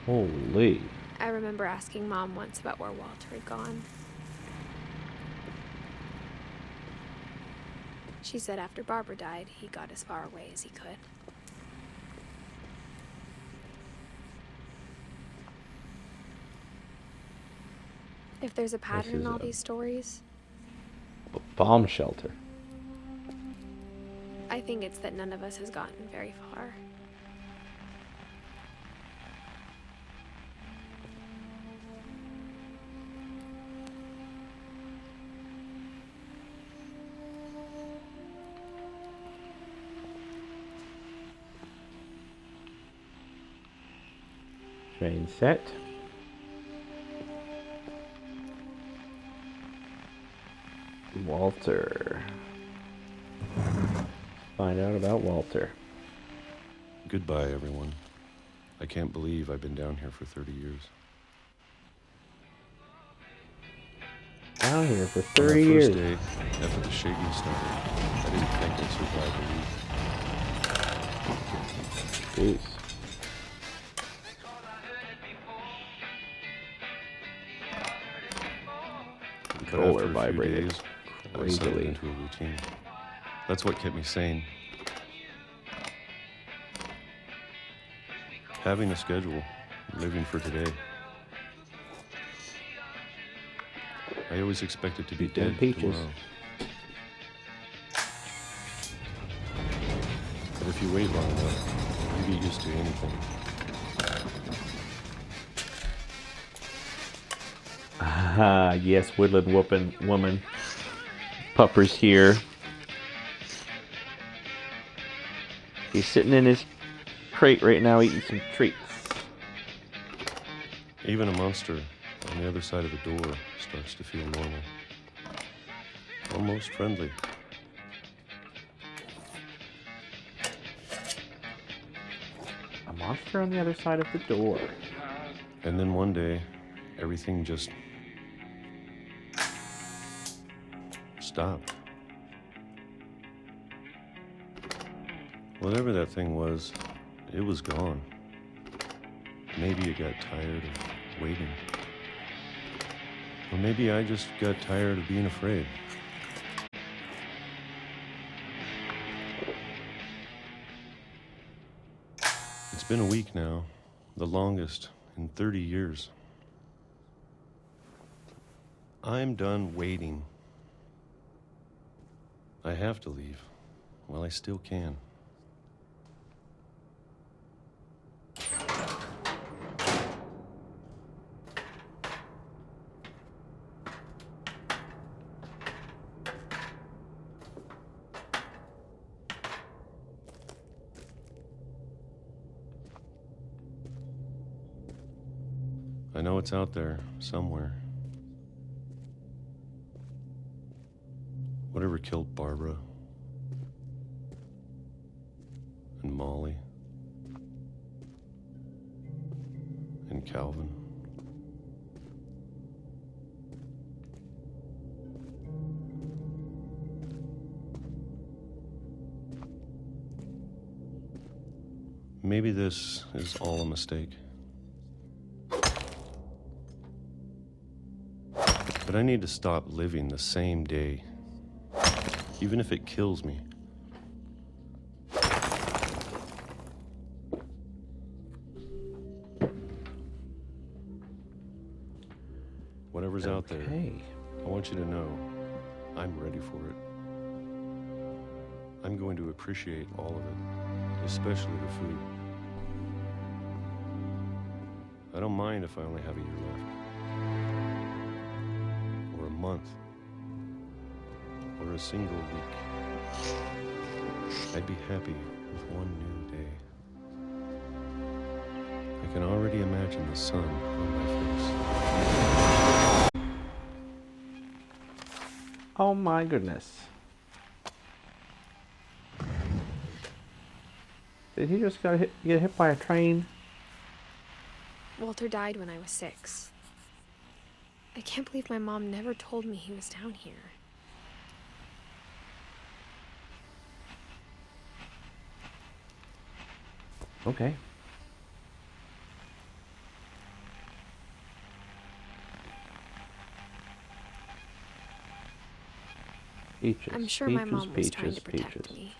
Holy. I remember asking Mom once about where Walter had gone. She said after Barbara died, he got as far away as he could. If there's a pattern in is all a- these stories, Bomb shelter. I think it's that none of us has gotten very far. Train set. Walter. Find out about Walter. Goodbye, everyone. I can't believe I've been down here for 30 years. Down here for On 30 that years. first day, after the shaking started, I didn't think I'd survive a week. Jeez. But Controller after a few vibrated days, I settled crazily. into a routine. That's what kept me sane. Having a schedule, living for today. I always expected to be Eat them dead peaches. tomorrow. But if you wait long enough, you get used to anything. Ah, yes, woodland woman. Pupper's here. He's sitting in his crate right now eating some treats. Even a monster on the other side of the door starts to feel normal. Almost friendly. A monster on the other side of the door. And then one day, everything just stopped. Whatever that thing was, it was gone. Maybe it got tired of waiting. Or maybe I just got tired of being afraid. It's been a week now, the longest in 30 years. I'm done waiting. I have to leave. Well, I still can. I know it's out there, somewhere. Whatever killed Barbara and Molly and Calvin. Maybe this is all a mistake. But I need to stop living the same day, even if it kills me. Whatever's out there, I want you to know I'm ready for it. I'm going to appreciate all of it, especially the food. I don't mind if I only have a year left. Or a month. Or a single week. I'd be happy with one new day. I can already imagine the sun on my face. Oh my goodness. Did he just get hit by a train? Walter died when I was 6. I can't believe my mom never told me he was down here. Okay. Peaches, I'm sure peaches, my mom was trying peaches, to protect peaches. me.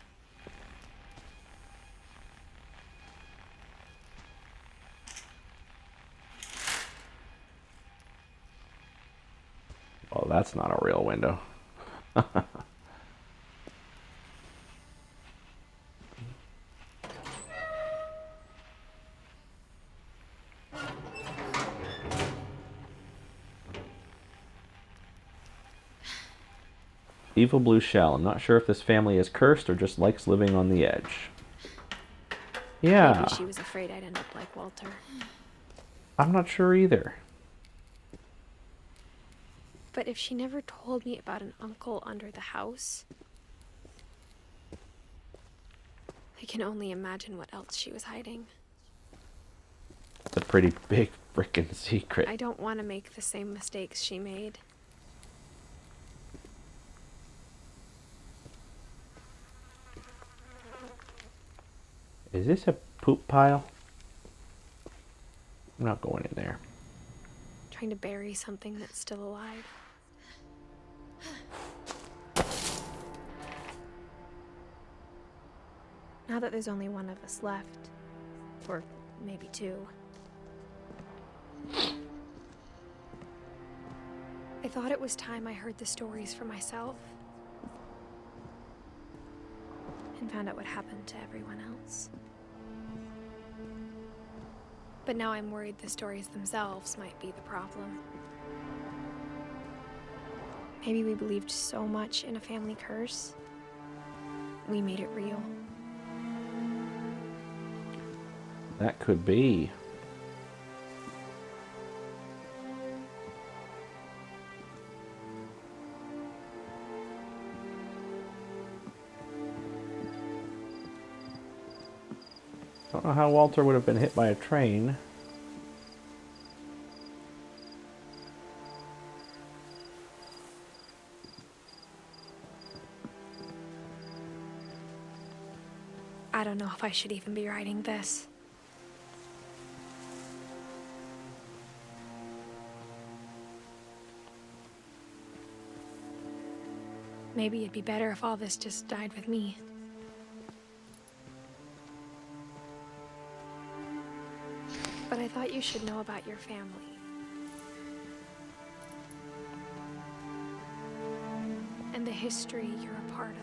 Well, that's not a real window. Evil blue shell. I'm not sure if this family is cursed or just likes living on the edge. Yeah. Maybe she was afraid I'd end up like Walter. I'm not sure either. But if she never told me about an uncle under the house, I can only imagine what else she was hiding. It's a pretty big frickin' secret. I don't want to make the same mistakes she made. Is this a poop pile? I'm not going in there. Trying to bury something that's still alive. Now that there's only one of us left, or maybe 2, I thought it was time I heard the stories for myself and found out what happened to everyone else. But now I'm worried the stories themselves might be the problem. Maybe we believed so much in a family curse, we made it real. That could be. Don't know how Walter would have been hit by a train. I don't know if I should even be writing this. Maybe it'd be better if all this just died with me. But I thought you should know about your family. and the history you're a part of.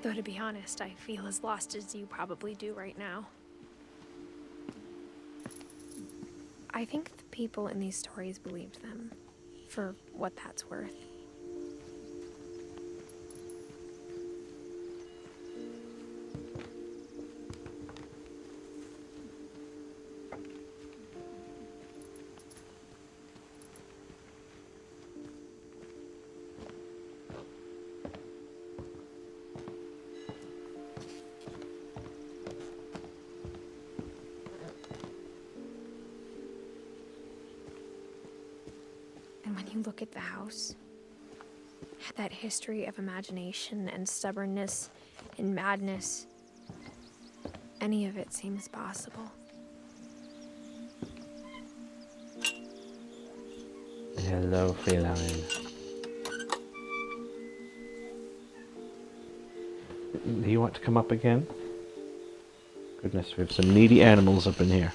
Though to be honest, I feel as lost as you probably do right now. I think the people in these stories believed them, for what that's worth. And when you look at the house, that history of imagination and stubbornness and madness, any of it seems possible. Hello, feline. Do you want to come up again? Goodness, we have some needy animals up in here.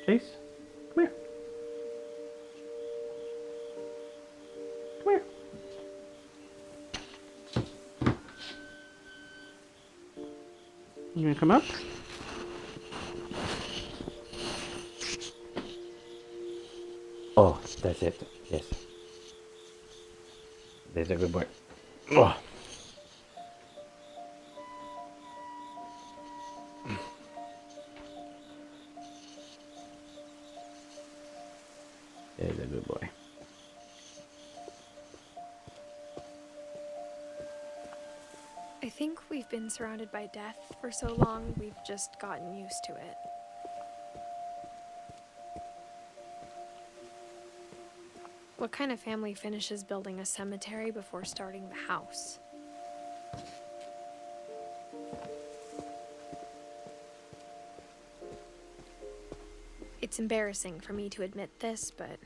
Chase, come here. Come here. You gonna come up? Oh, that's it. Yes. There's a good boy. Oh. There's a good boy. I think we've been surrounded by death for so long, we've just gotten used to it. What kind of family finishes building a cemetery before starting the house? It's embarrassing for me to admit this, but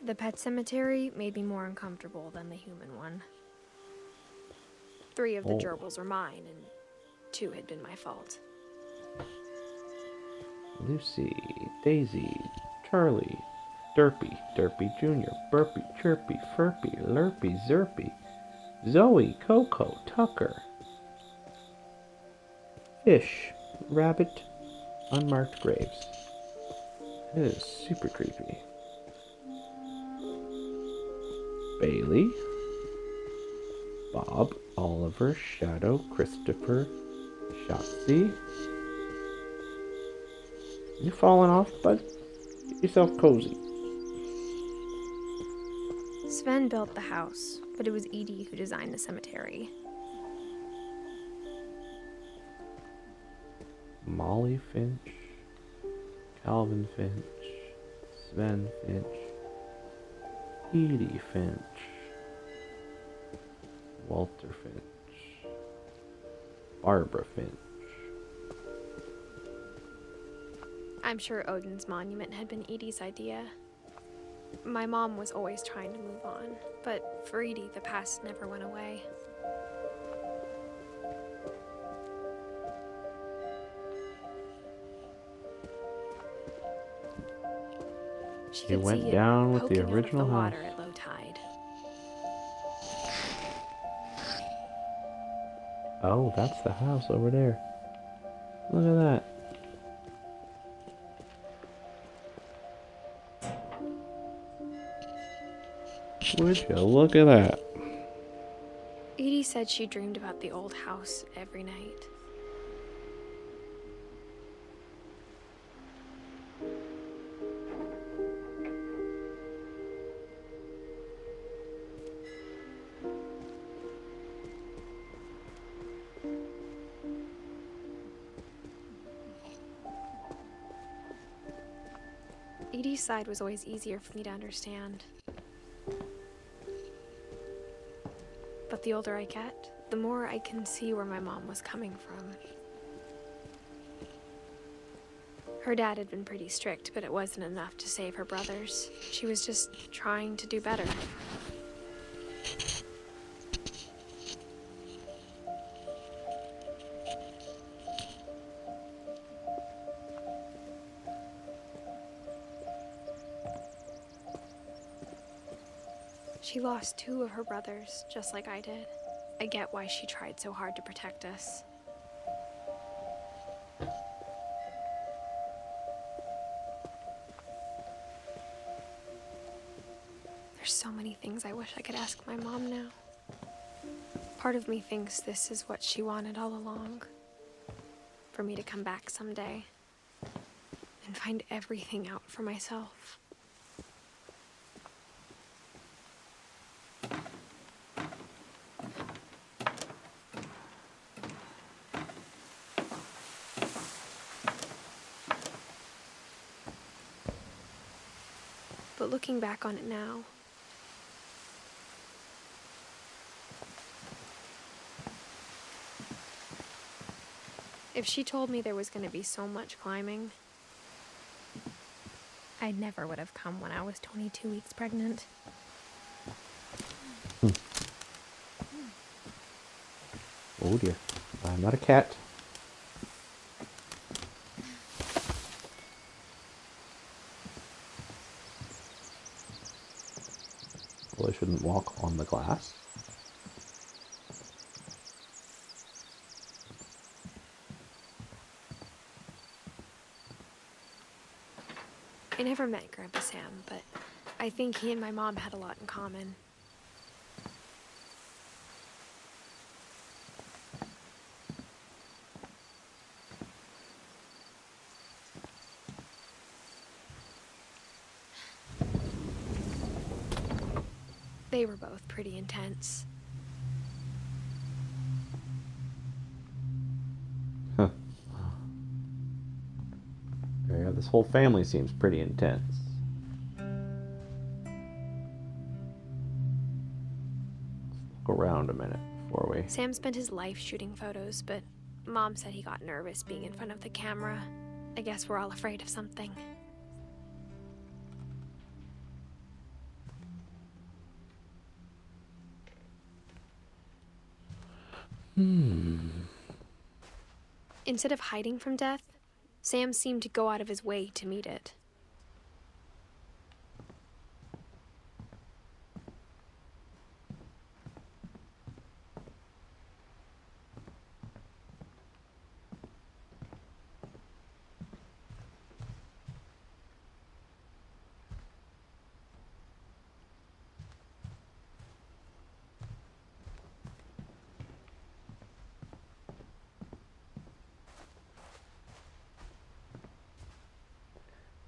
the pet cemetery made me more uncomfortable than the human one. 3 of the gerbils were mine, and 2 had been my fault. Lucy, Daisy, Charlie, Derpy, Derpy Jr., Burpy, Chirpy, Furpy, Lurpy, Zerpy, Zoe, Coco, Tucker, Fish, Rabbit, unmarked graves. It is super creepy. Bailey, Bob, Oliver, Shadow, Christopher, Shotzi. You falling off, bud? Get yourself cozy. Sven built the house, but it was Edie who designed the cemetery. Molly Finch, Calvin Finch, Sven Finch, Edie Finch, Walter Finch, Barbara Finch. I'm sure Odin's monument had been Edie's idea. My mom was always trying to move on, but for Edie, the past never went away. She went down with the poking out of original the water house. at low tide. Oh, that's the house over there. Look at that. Would you look at that? Edie said she dreamed about the old house every night. Edie's side was always easier for me to understand. But the older I get, the more I can see where my mom was coming from. Her dad had been pretty strict, but it wasn't enough to save her brothers. She was just trying to do better. She lost 2 of her brothers, just like I did. I get why she tried so hard to protect us. There's so many things I wish I could ask my mom now. Part of me thinks this is what she wanted all along. For me to come back someday and find everything out for myself. But looking back on it now, if she told me there was going to be so much climbing, I never would have come when I was 22 weeks pregnant. Oh dear. I'm not a cat. Well, I shouldn't walk on the glass. I never met Grandpa Sam, but I think he and my mom had a lot in common. They were both pretty intense. Huh. Yeah, this whole family seems pretty intense. Look around a minute before we... Sam spent his life shooting photos, but Mom said he got nervous being in front of the camera. I guess we're all afraid of something. Instead of hiding from death, Sam seemed to go out of his way to meet it.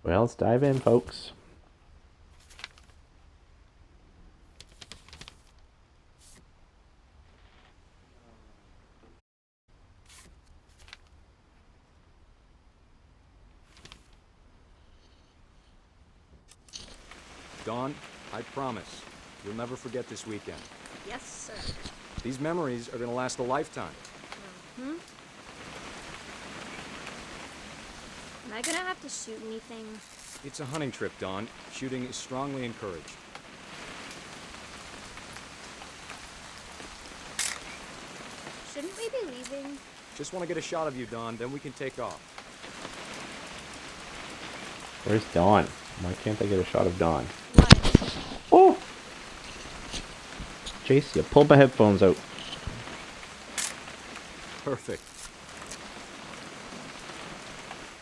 Well, let's dive in, folks. Dawn, I promise, you'll never forget this weekend. Yes, sir. These memories are gonna last a lifetime. Hmm? Am I gonna have to shoot anything? It's a hunting trip, Dawn. Shooting is strongly encouraged. Shouldn't we be leaving? Just want to get a shot of you, Dawn, then we can take off. Where's Dawn? Why can't I get a shot of Dawn? What? Oh! Chase, you pulled my headphones out. Perfect.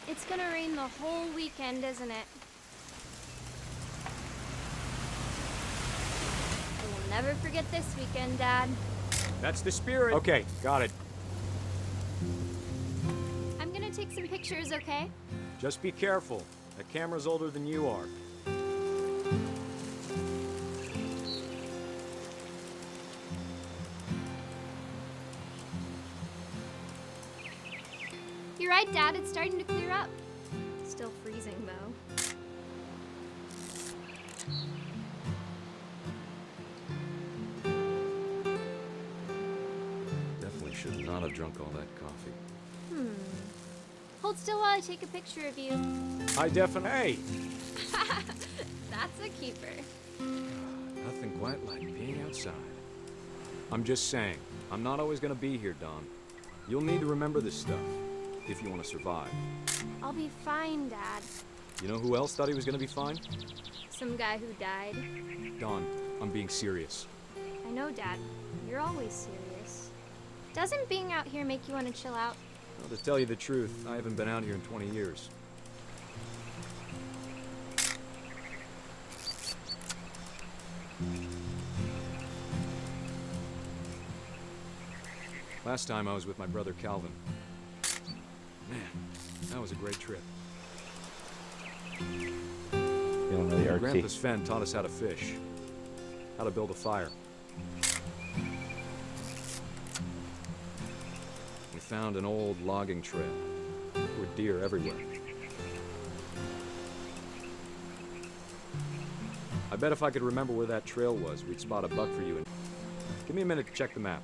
It's gonna rain the whole weekend, isn't it? I will never forget this weekend, Dad. That's the spirit. Okay, got it. I'm gonna take some pictures, okay? Just be careful. That camera's older than you are. You're right, Dad. It's starting to clear up. Still freezing, though. not have drunk all that coffee. Hold still while I take a picture of you. I definitely. Hey! That's a keeper. Nothing quite like being outside. I'm just saying, I'm not always gonna be here, Dawn. You'll need to remember this stuff, if you want to survive. I'll be fine, Dad. You know who else thought he was gonna be fine? Some guy who died. Dawn, I'm being serious. I know, Dad. You're always serious. Doesn't being out here make you want to chill out? Well, to tell you the truth, I haven't been out here in 20 years. Last time I was with my brother Calvin. Man, that was a great trip. Feeling really artsy. Grandpa's Fen taught us how to fish, how to build a fire. We found an old logging trail. There were deer everywhere. I bet if I could remember where that trail was, we'd spot a buck for you. And give me a minute to check the map.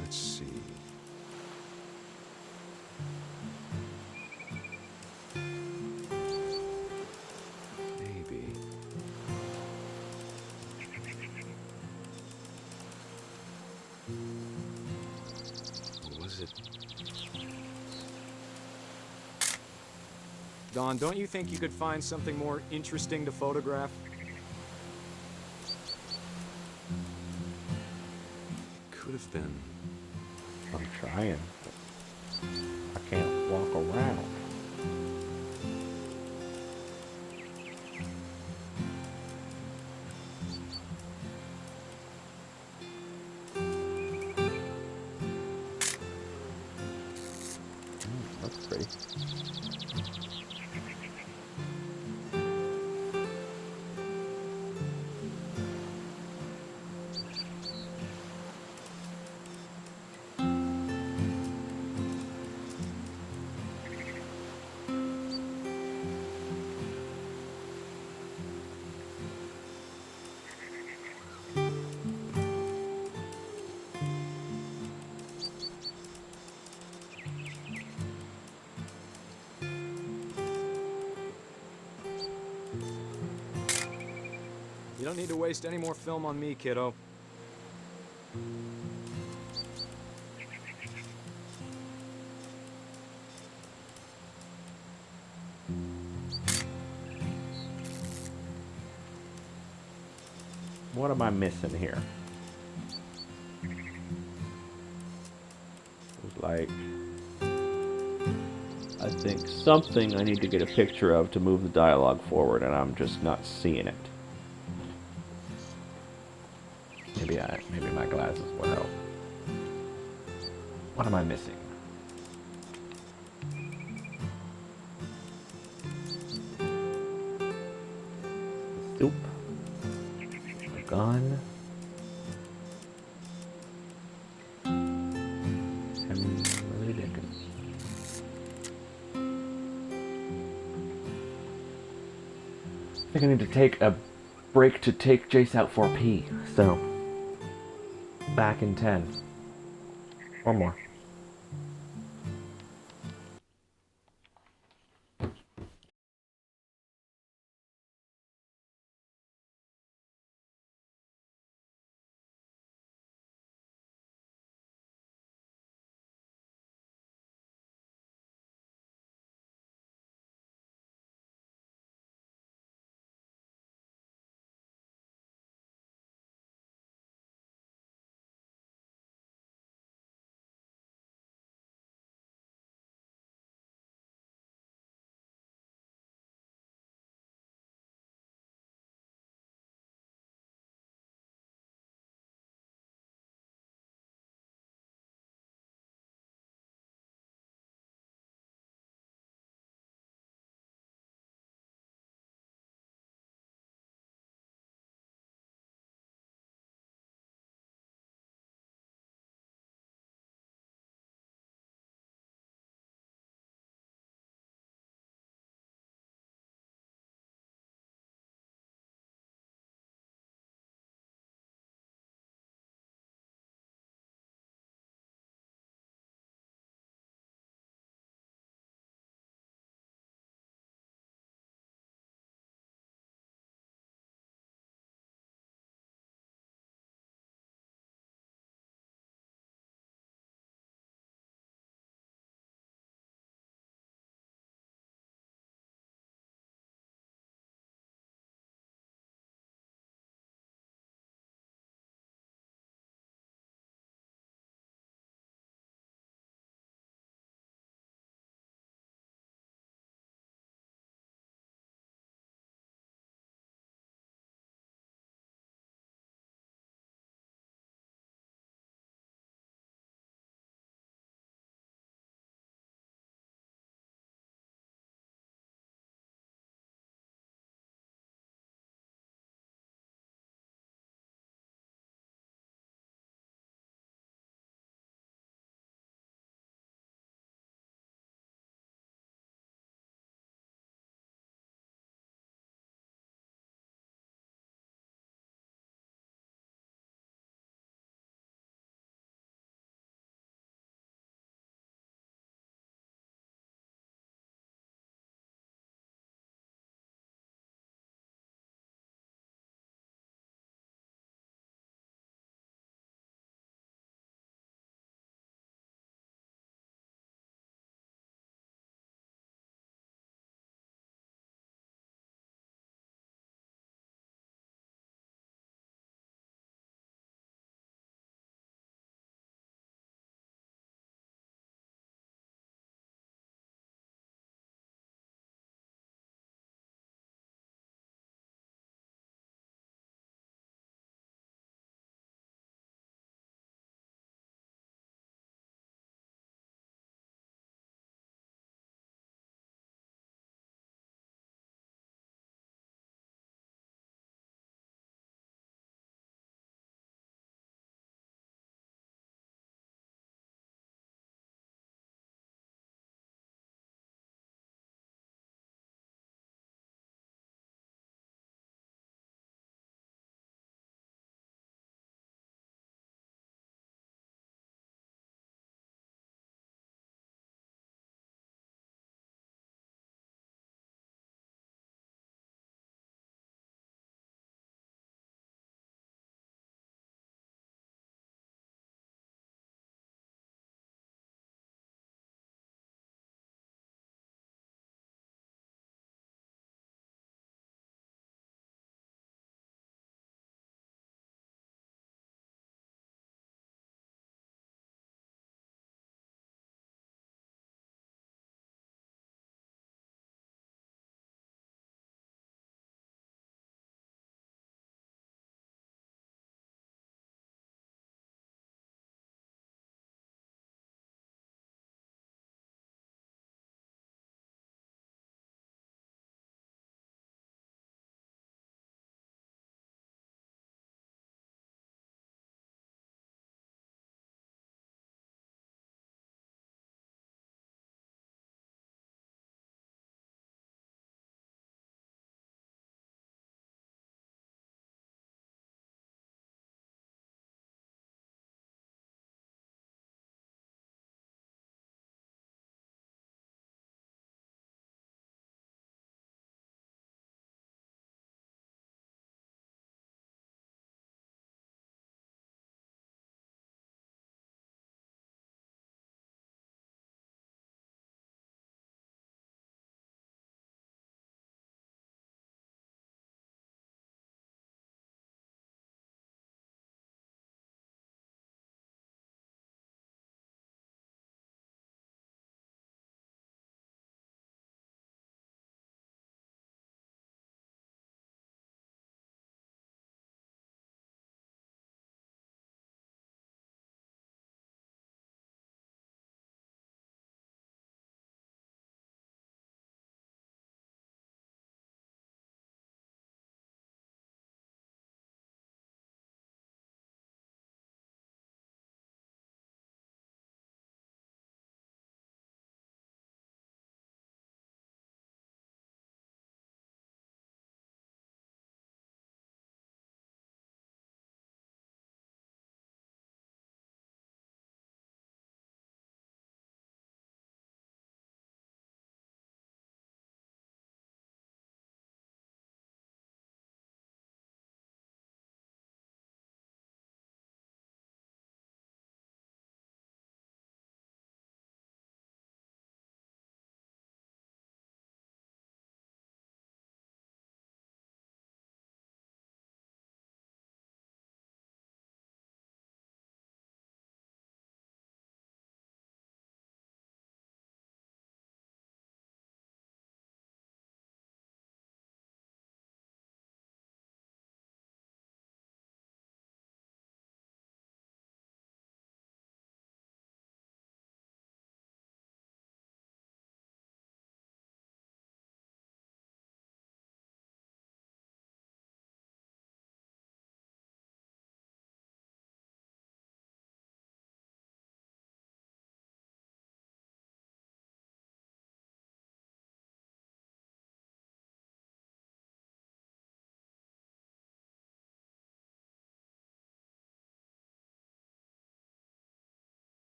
Let's see. Maybe. Or was it? Dawn, don't you think you could find something more interesting to photograph? Could have been. I'm trying. I can't walk around. That's pretty. You don't need to waste any more film on me, kiddo. What am I missing here? It's like, I think something I need to get a picture of to move the dialogue forward, and I'm just not seeing it. Maybe my glasses will help. What am I missing? Soup. A gun. Emily Dickens. I think I need to take a break to take Jace out for a pee. So, back in 10. Or more.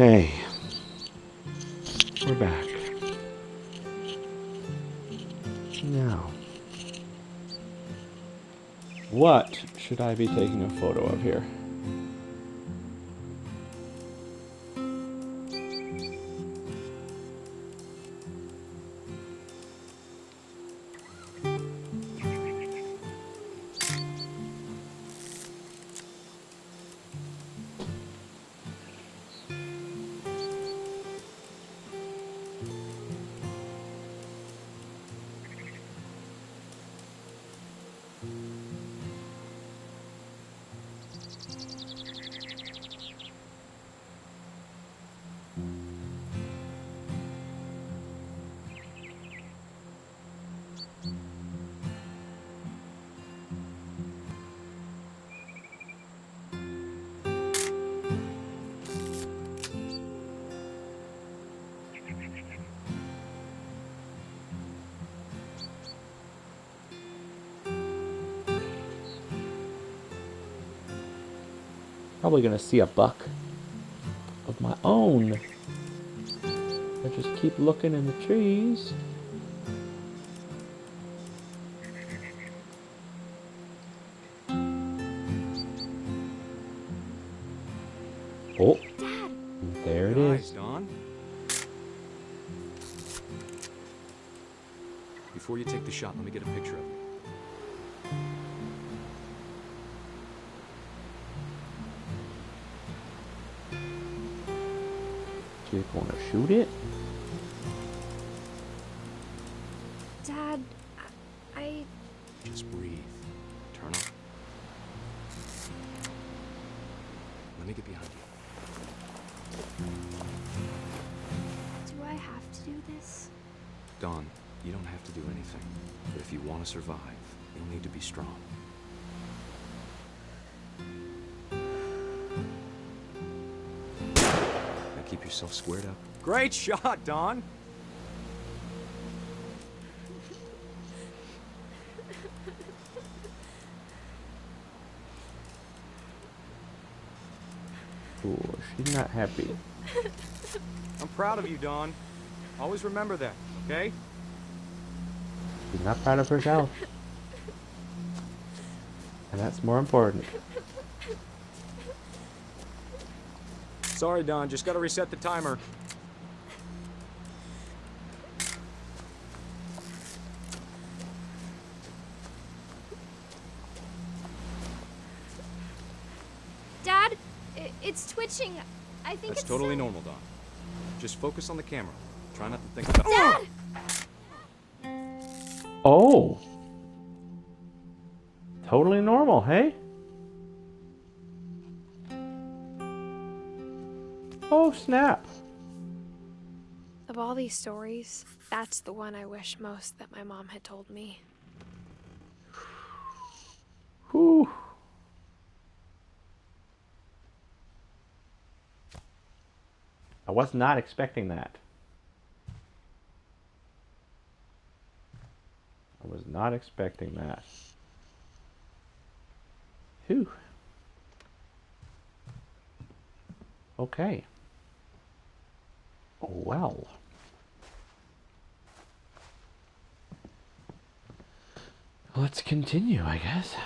Okay. We're back. Now, what should I be taking a photo of here? Probably gonna see a buck of my own. I just keep looking in the trees. Oh, Dad! there it Nice, is. Dawn. Before you take the shot, let me get a picture of you. You gonna shoot it? Dad, I... Just breathe. Turn up. Let me get behind you. Do I have to do this? Dawn, you don't have to do anything. But if you want to survive, you'll need to be strong. Now keep yourself squared up. Great shot, Dawn! Ooh, she's not happy. I'm proud of you, Dawn. Always remember that, okay? She's not proud of herself. And that's more important. Sorry, Dawn, just gotta reset the timer. Dad, it's twitching. I think That's it's totally silly. normal, Dawn. Just focus on the camera. Try not to think about— Dad! Oh! Totally normal, hey? Oh, snap. Of all these stories, that's the one I wish most that my mom had told me. Whew. I was not expecting that. I was not expecting that. Whew. Okay. Well. Let's continue, I guess.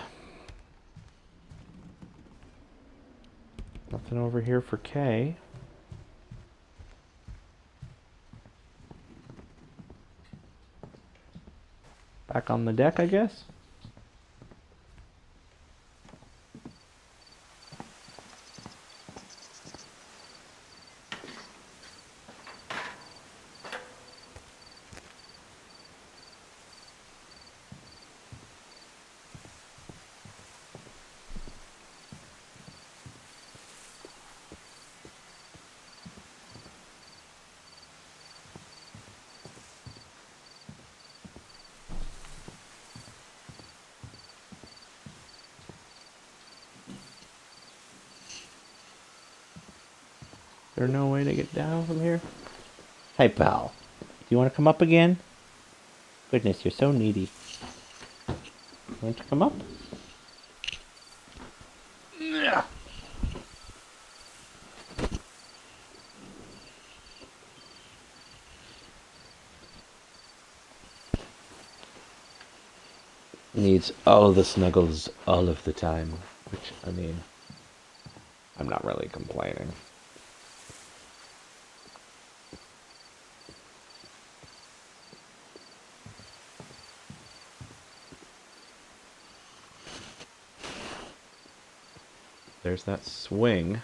Nothing over here for Kay. Back on the deck, I guess. Is there no way to get down from here? Hey, pal. Do you want to come up again? Goodness, you're so needy. Want to come up? Needs all the snuggles all of the time. Which, I mean, I'm not really complaining. There's that swing.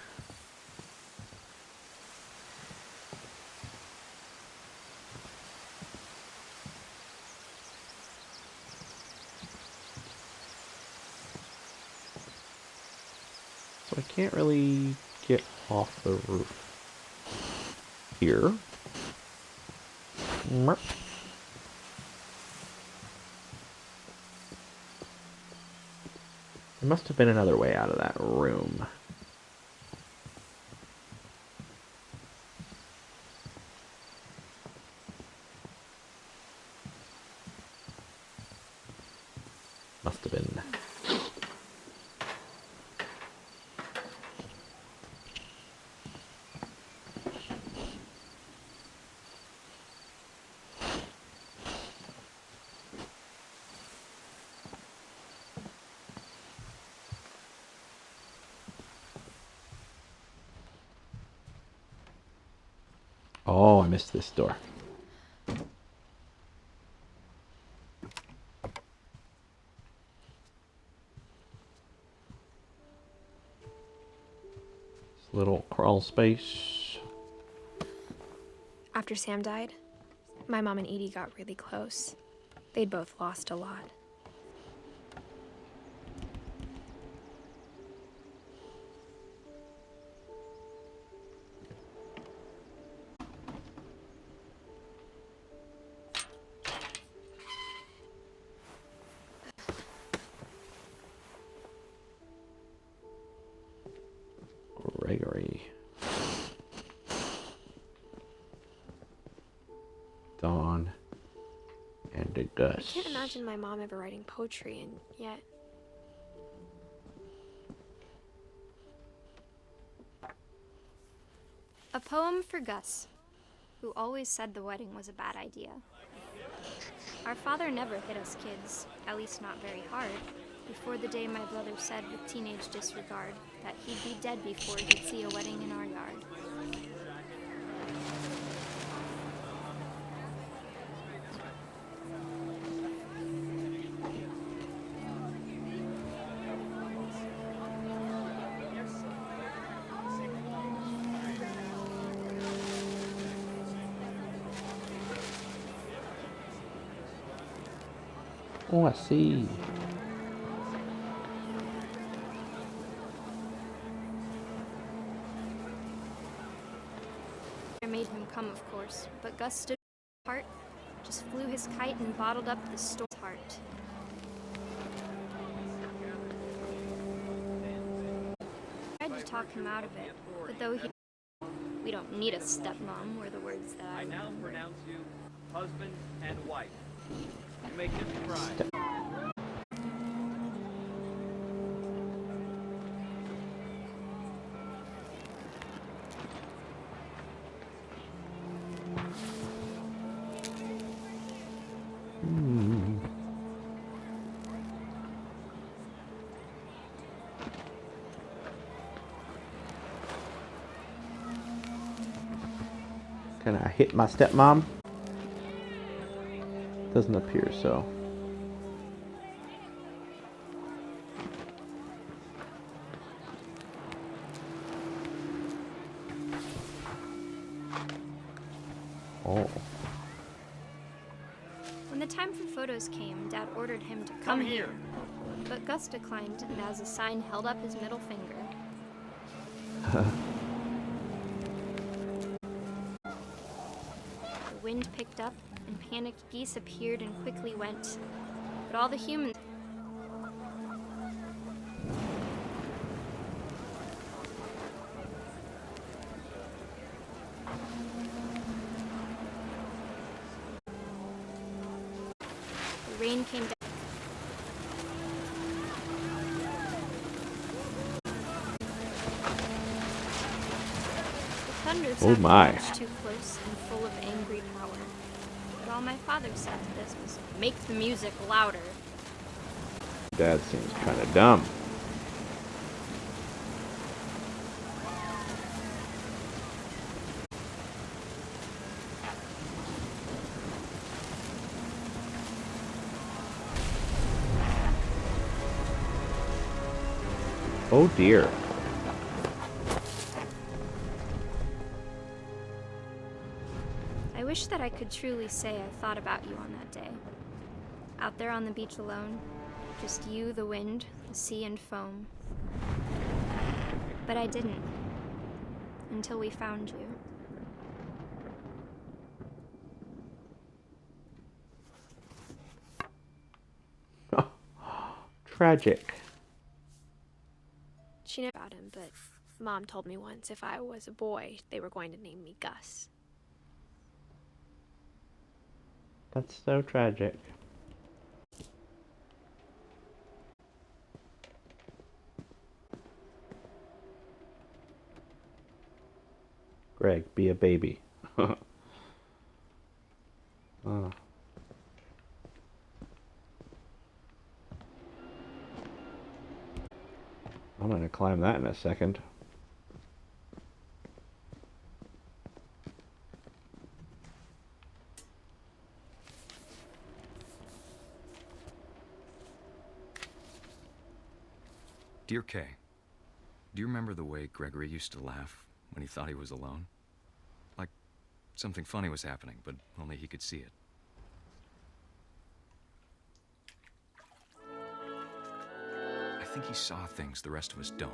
So I can't really get off the roof here. Merp. There must have been another way out of that room. Must have been. Oh, I missed this door. This little crawl space. After Sam died, my mom and Edie got really close. They'd both lost a lot. Gregory. Dawn. And Gus. I can't imagine my mom ever writing poetry, and yet... A poem for Gus, who always said the wedding was a bad idea. Our father never hit us kids, at least not very hard, before the day my brother said with teenage disregard that he'd be dead before he'd see a wedding in our yard. Oh, I see. I made him come, of course, but Gus stood apart, just flew his kite and bottled up the storm's heart. I tried to talk him out of it, but though we don't need a stepmom were the words that I now pronounce you husband and wife. You may kiss the bride. Can I hit my stepmom? Doesn't appear so. Oh. When the time for photos came, Dad ordered him to come here. But Gus declined and as a sign held up his middle finger. The wind picked up and panicked geese appeared and quickly went. But all the humans... The rain came down. The thunder sounded much too close and full of angry power. But all my father said to this was, make the music louder. Dad seems kind of dumb. Oh dear. I wish that I could truly say I thought about you on that day. Out there on the beach alone, just you, the wind, the sea, and foam. But I didn't. Until we found you. Tragic. She knew about him, but Mom told me once if I was a boy, they were going to name me Gus. That's so tragic. Greg, be a baby. Oh. I'm gonna climb that in a second. Dear Kay, do you remember the way Gregory used to laugh when he thought he was alone? Like something funny was happening, but only he could see it. I think he saw things the rest of us don't.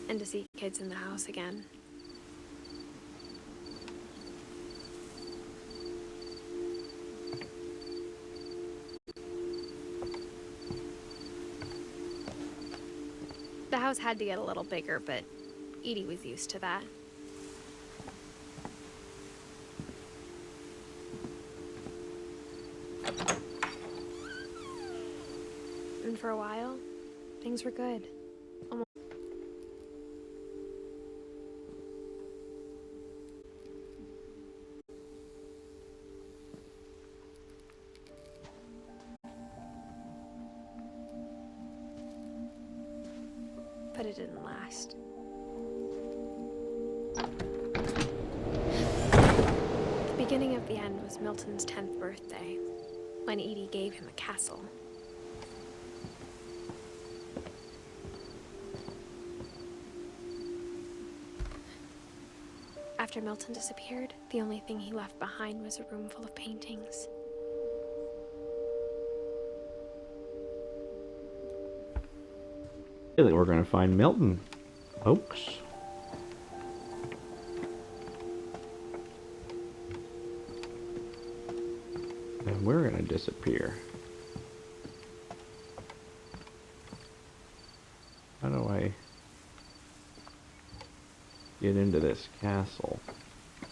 and to see kids in the house again. The house had to get a little bigger, but Edie was used to that. And for a while, things were good. But it didn't last. The beginning of the end was Milton's 10th birthday, when Edie gave him a castle. After Milton disappeared, the only thing he left behind was a room full of paintings. I feel like we're gonna find Milton, folks. And we're gonna disappear. How do I get into this castle?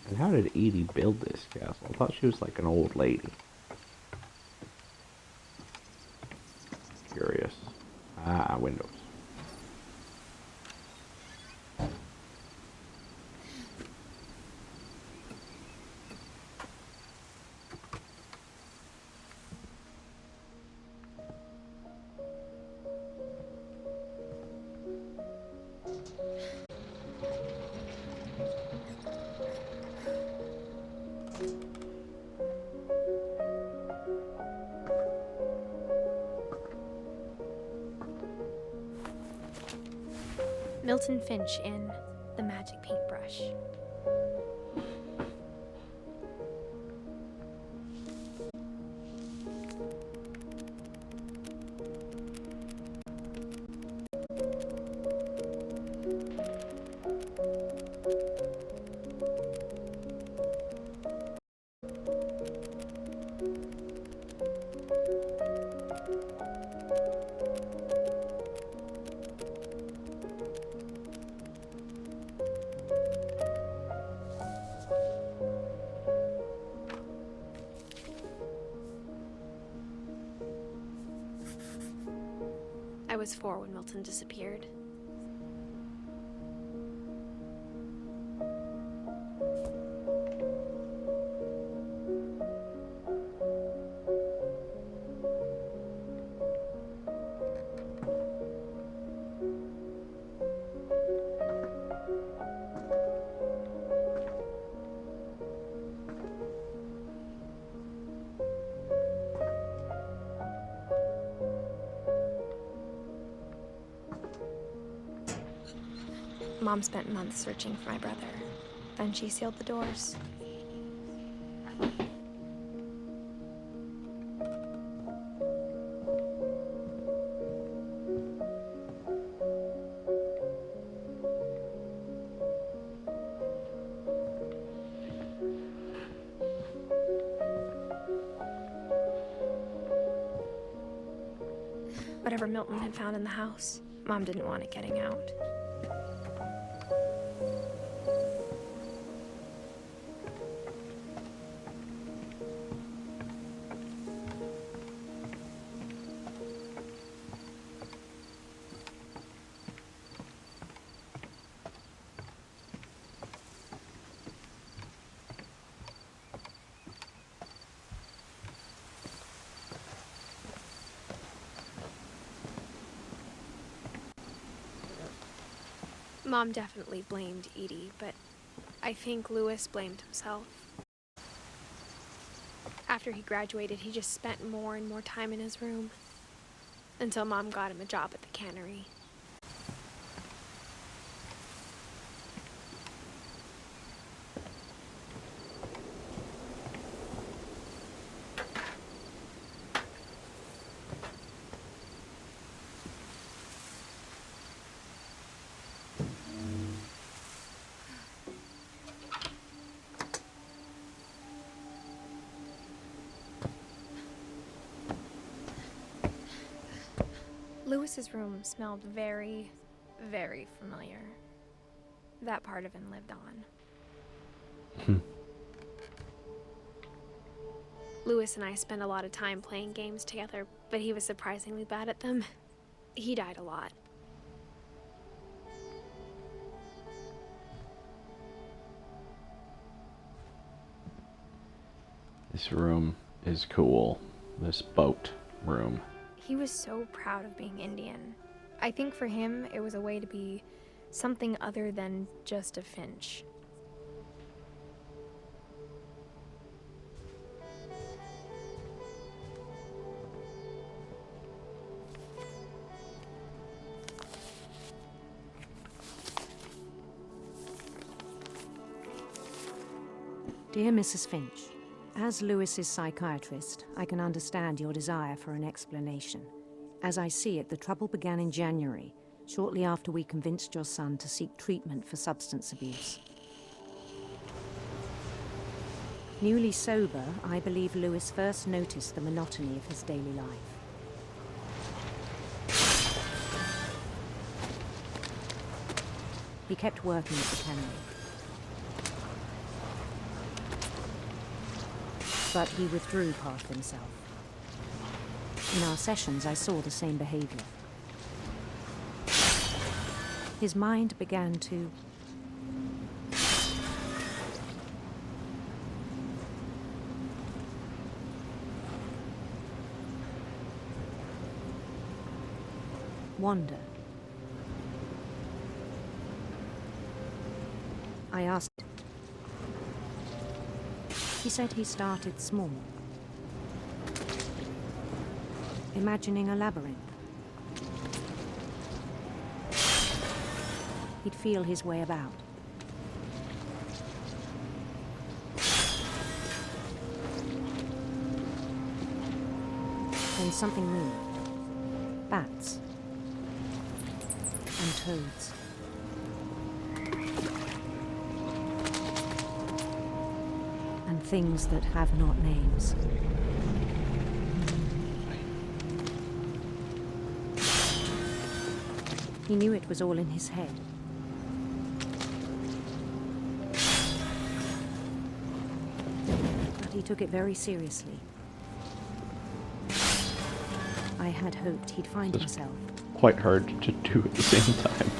And how did Edie build this castle? I thought she was like an old lady. Curious. Ah, windows. Milton Finch in The Magic Paintbrush. I was 4 when Milton disappeared. Mom spent months searching for my brother. Then she sealed the doors. Whatever Milton had found in the house, Mom didn't want it getting out. Mom definitely blamed Edie, but I think Louis blamed himself. After he graduated, he just spent more and more time in his room, until Mom got him a job at the cannery. Lewis's room smelled very, very familiar. That part of him lived on. Lewis and I spent a lot of time playing games together, but he was surprisingly bad at them. He died a lot. This room is cool. This boat room. He was so proud of being Indian. I think for him, it was a way to be something other than just a Finch. Dear Mrs. Finch, as Lewis's psychiatrist, I can understand your desire for an explanation. As I see it, the trouble began in January, shortly after we convinced your son to seek treatment for substance abuse. Newly sober, I believe Lewis first noticed the monotony of his daily life. He kept working at the cannery. But he withdrew part of himself. In our sessions, I saw the same behavior. His mind began to wander. I asked. He said he started small, imagining a labyrinth. He'd feel his way about. Then something moved. Bats and toads. And things that have not names. He knew it was all in his head. But he took it very seriously. I had hoped he'd find himself. Quite hard to do at the same time.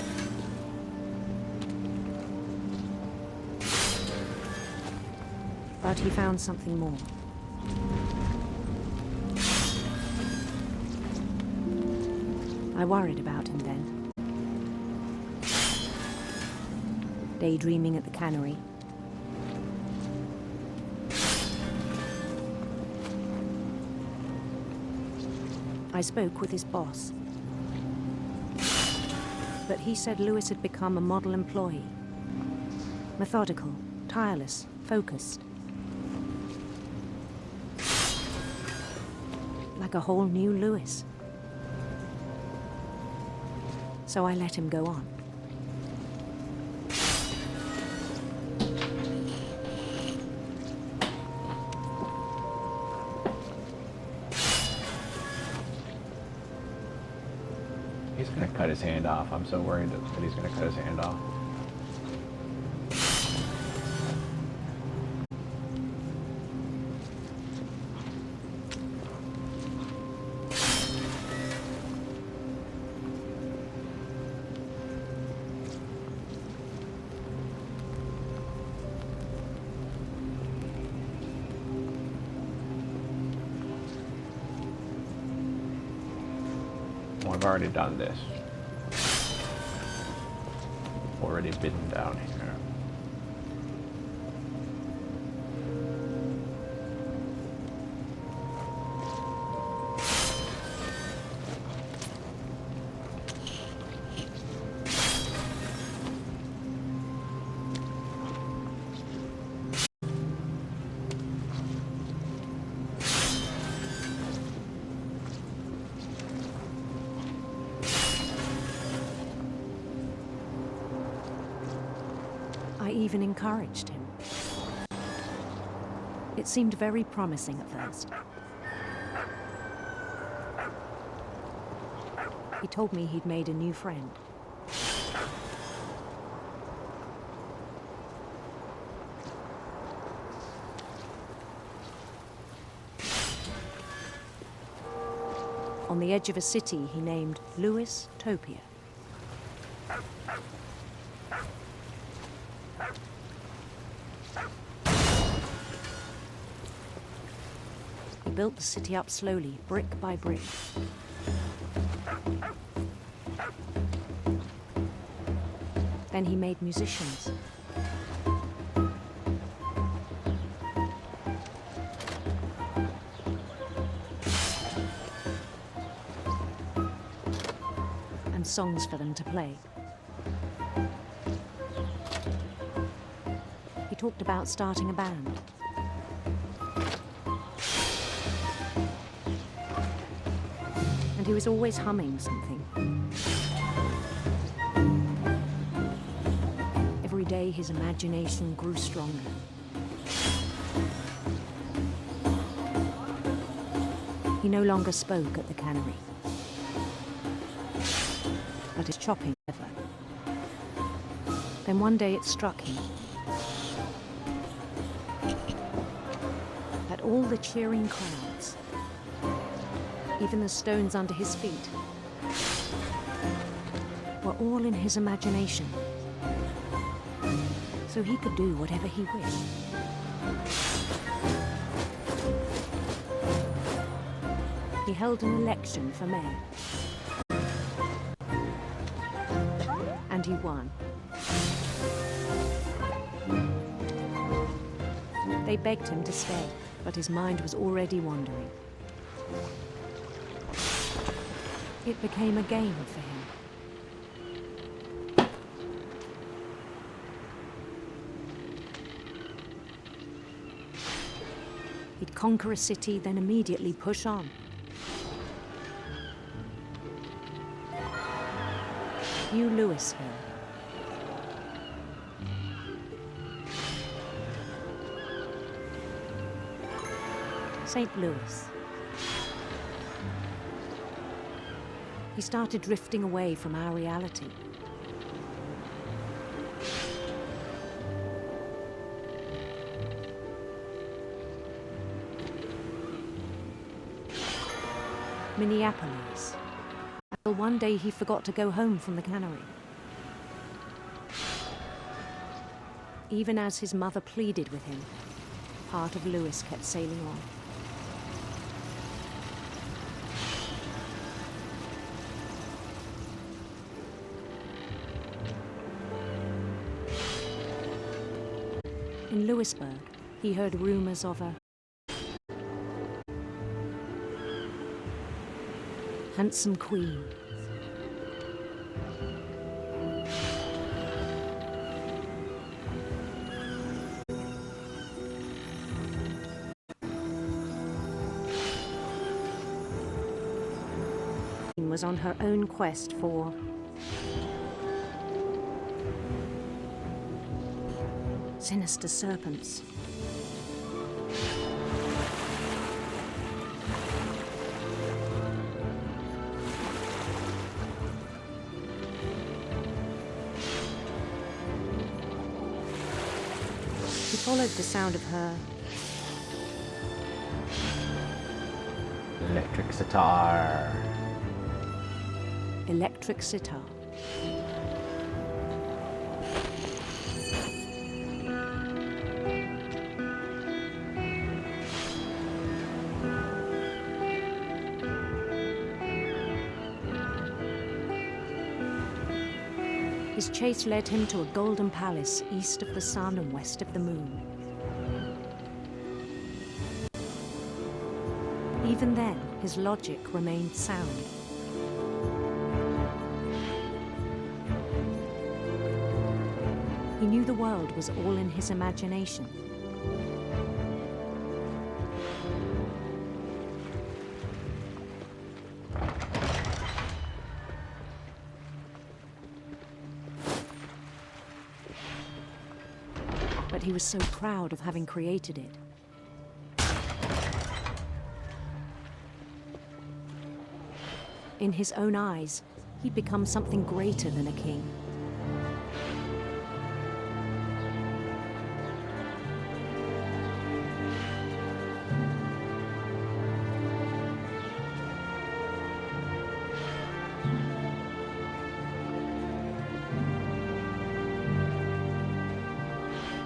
But he found something more. I worried about him then. Daydreaming at the cannery. I spoke with his boss. But he said Lewis had become a model employee. Methodical, tireless, focused. Like a whole new Lewis. So I let him go on. He's gonna cut his hand off. I'm so worried that he's gonna cut his hand off. I've already done this. Already been down here. I even encouraged him. It seemed very promising at first. He told me he'd made a new friend. On the edge of a city he named Louis Topia. He built the city up slowly, brick by brick. Then he made musicians. And songs for them to play. He talked about starting a band. And he was always humming something. Every day his imagination grew stronger. He no longer spoke at the cannery, but his chopping ever. Then one day it struck him that all the cheering crowds, even the stones under his feet, were all in his imagination. So he could do whatever he wished. He held an election for mayor. And he won. They begged him to stay, but his mind was already wandering. It became a game for him. He'd conquer a city, then immediately push on. New Louisville. St. Louis. He started drifting away from our reality. Minneapolis. Until one day he forgot to go home from the cannery. Even as his mother pleaded with him, part of Louis kept sailing on. In Louisburg, he heard rumors of a handsome queen. Was on her own quest for sinister serpents. He followed the sound of her Electric sitar. Electric sitar. His chase led him to a golden palace east of the sun and west of the moon. Even then, his logic remained sound. He knew the world was all in his imagination. But he was so proud of having created it. In his own eyes, he'd become something greater than a king.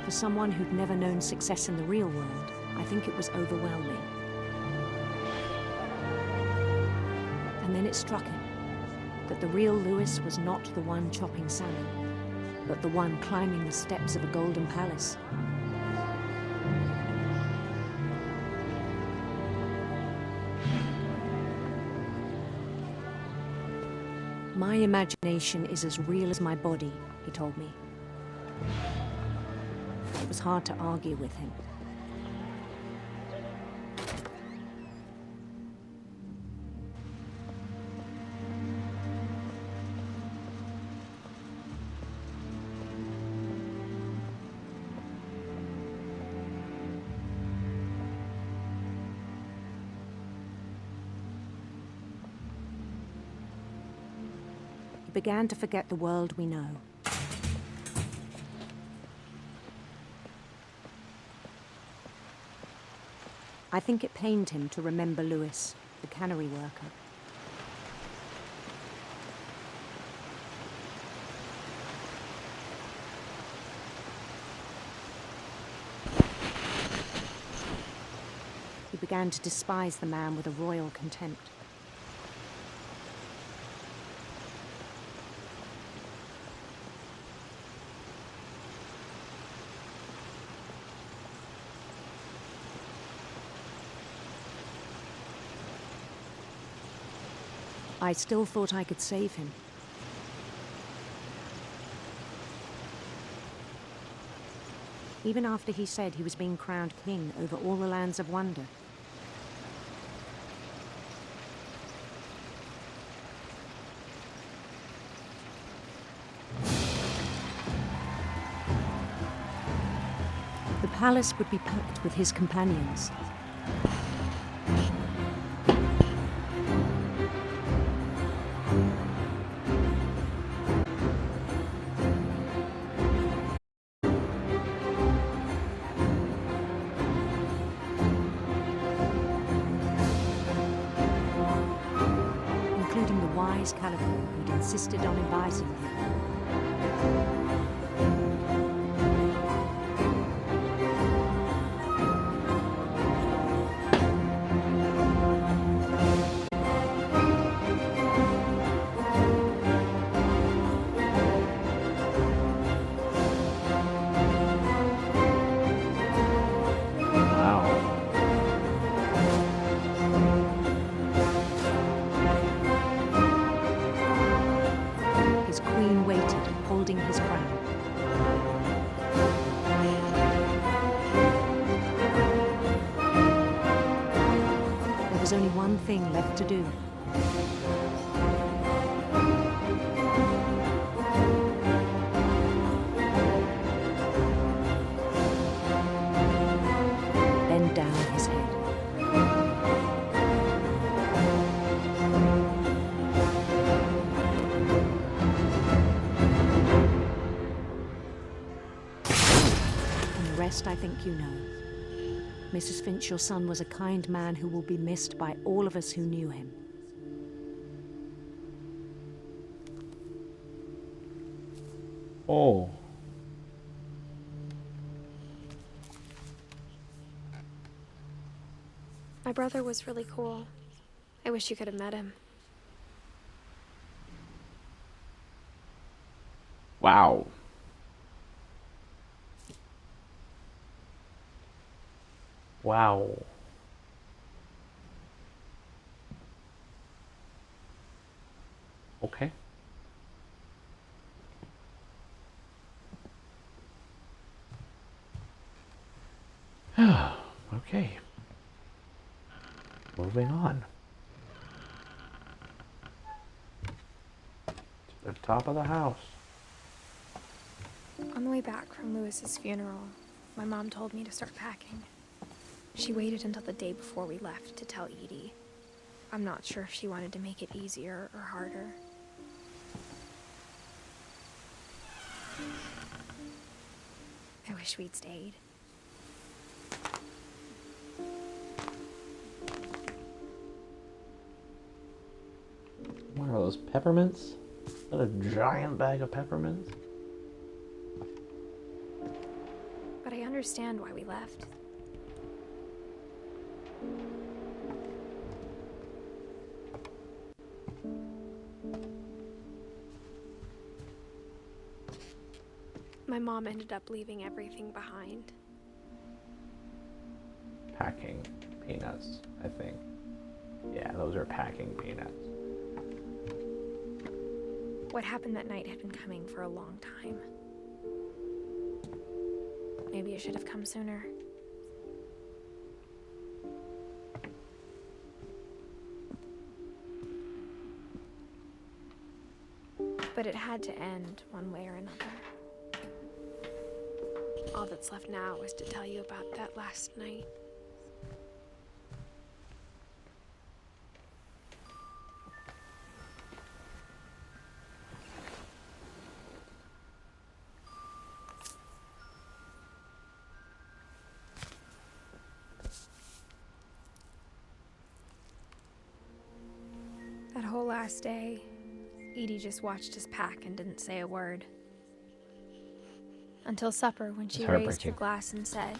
For someone who'd never known success in the real world, I think it was overwhelming. And then it struck him that the real Lewis was not the one chopping salmon, but the one climbing the steps of a golden palace. My imagination is as real as my body, he told me. It was hard to argue with him. He began to forget the world we know. I think it pained him to remember Lewis, the cannery worker. He began to despise the man with a royal contempt. I still thought I could save him. Even after he said he was being crowned king over all the lands of wonder. The palace would be packed with his companions. Including the wise Calico who'd insisted on advising him. His queen waited, holding his crown. There was only one thing left to do. Bend down his head. Rest, I think you know. Mrs. Finch, your son was a kind man who will be missed by all of us who knew him. Oh. My brother was really cool. I wish you could have met him. Wow. Wow. Okay. Okay. Moving on. To the top of the house. On the way back from Lewis's funeral, my mom told me to start packing. She waited until the day before we left to tell Edie. I'm not sure if she wanted to make it easier or harder. I wish we'd stayed. What are those, peppermints? Is that a giant bag of peppermints? But I understand why we left. My mom ended up leaving everything behind. Packing peanuts, I think. Yeah, those are packing peanuts. What happened that night had been coming for a long time. Maybe it should have come sooner. But it had to end one way or another. All that's left now is to tell you about that last night. That whole last day, Edie just watched us pack and didn't say a word. Until supper, when she raised her glass and said,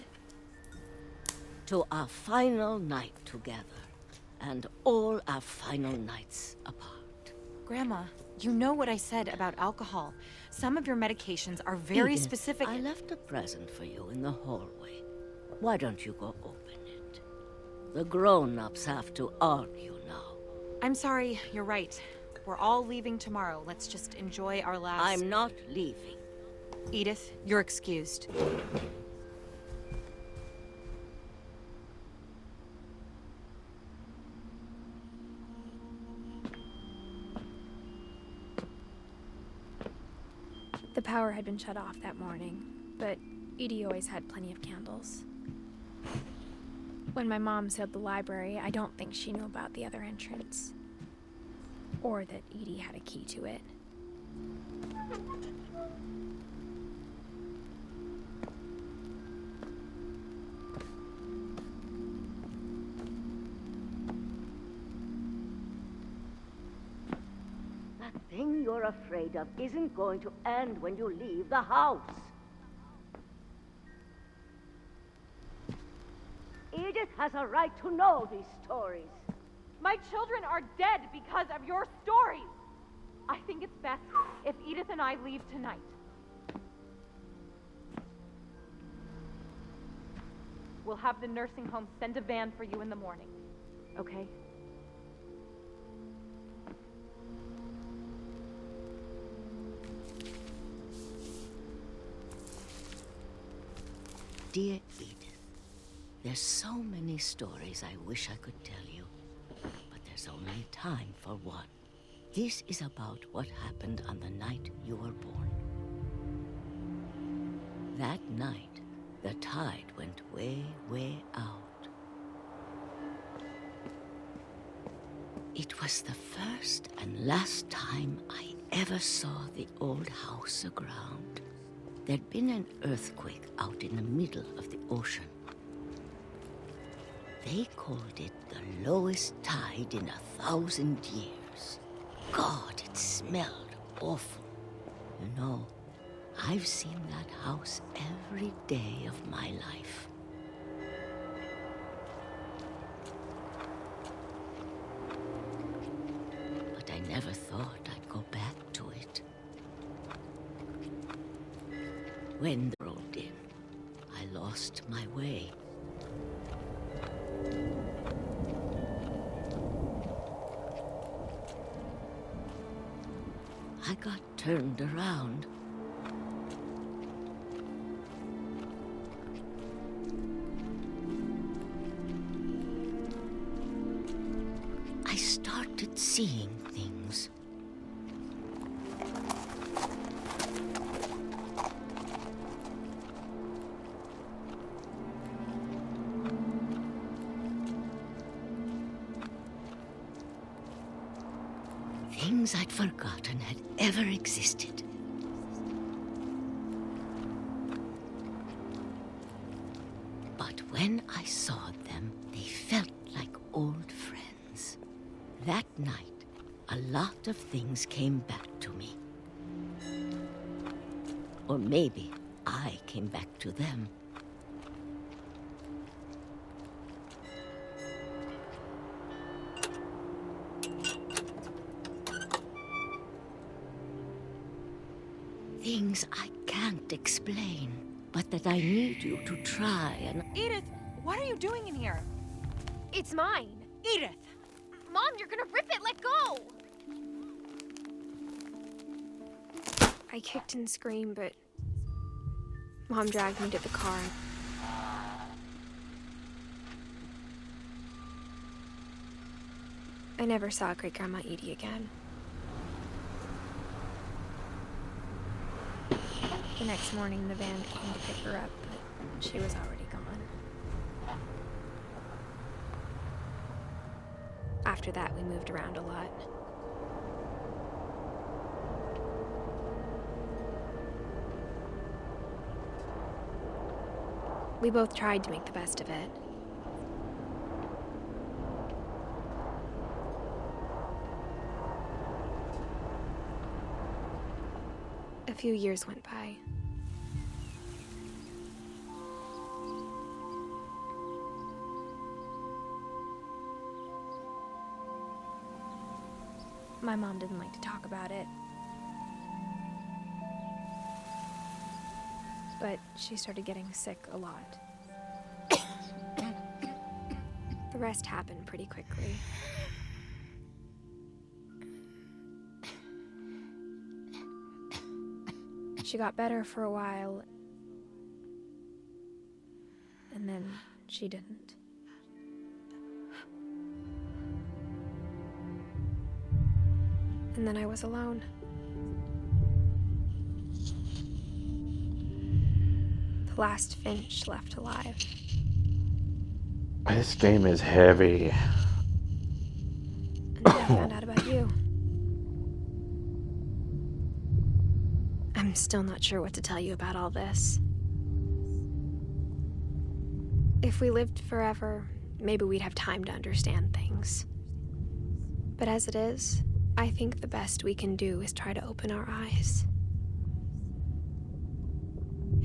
"To our final night together, and all our final nights apart." Grandma, you know what I said about alcohol. Some of your medications are very Edith, specific. I left a present for you in the hallway. Why don't you go open it? The grown-ups have to argue now. I'm sorry, you're right. We're all leaving tomorrow. Let's just enjoy our last... I'm not leaving. Edith, you're excused. the power had been shut off that morning, but Edie always had plenty of candles. When my mom sealed the library, I don't think she knew about the other entrance. Or that Edie had a key to it. That thing you're afraid of isn't going to end when you leave the house. Edith has a right to know these stories. My children are dead because of your stories. I think it's best if Edith and I leave tonight. We'll have the nursing home send a van for you in the morning, okay? Dear Edith, there's so many stories I wish I could tell you, but there's only time for one. This is about what happened on the night you were born. That night, the tide went way, way out. It was the first and last time I ever saw the old house aground. There'd been an earthquake out in the middle of the ocean. They called it the lowest tide in 1,000 years. God, it smelled awful. You know, I've seen that house every day of my life. But I never thought I'd go back to it. When the road in, I lost my way. I got turned around. I started seeing things. things I'd forgotten had ever existed. But when I saw them, they felt like old friends. That night, a lot of things came back to me. Or maybe I came back to them. Things I can't explain, but that I need you to try and... Edith, what are you doing in here? It's mine. Edith! Mom, you're gonna rip it. Let go! I kicked and screamed, but Mom dragged me to the car. I never saw Great-Grandma Edie again. The next morning, the van came to pick her up, but she was already gone. After that, we moved around a lot. We both tried to make the best of it. A few years went by. My mom didn't like to talk about it. But she started getting sick a lot. The rest happened pretty quickly. She got better for a while, and then she didn't. And then I was alone. The last Finch left alive. This game is heavy. And then I found out about you. I'm still not sure what to tell you about all this. If we lived forever, maybe we'd have time to understand things. But as it is, I think the best we can do is try to open our eyes.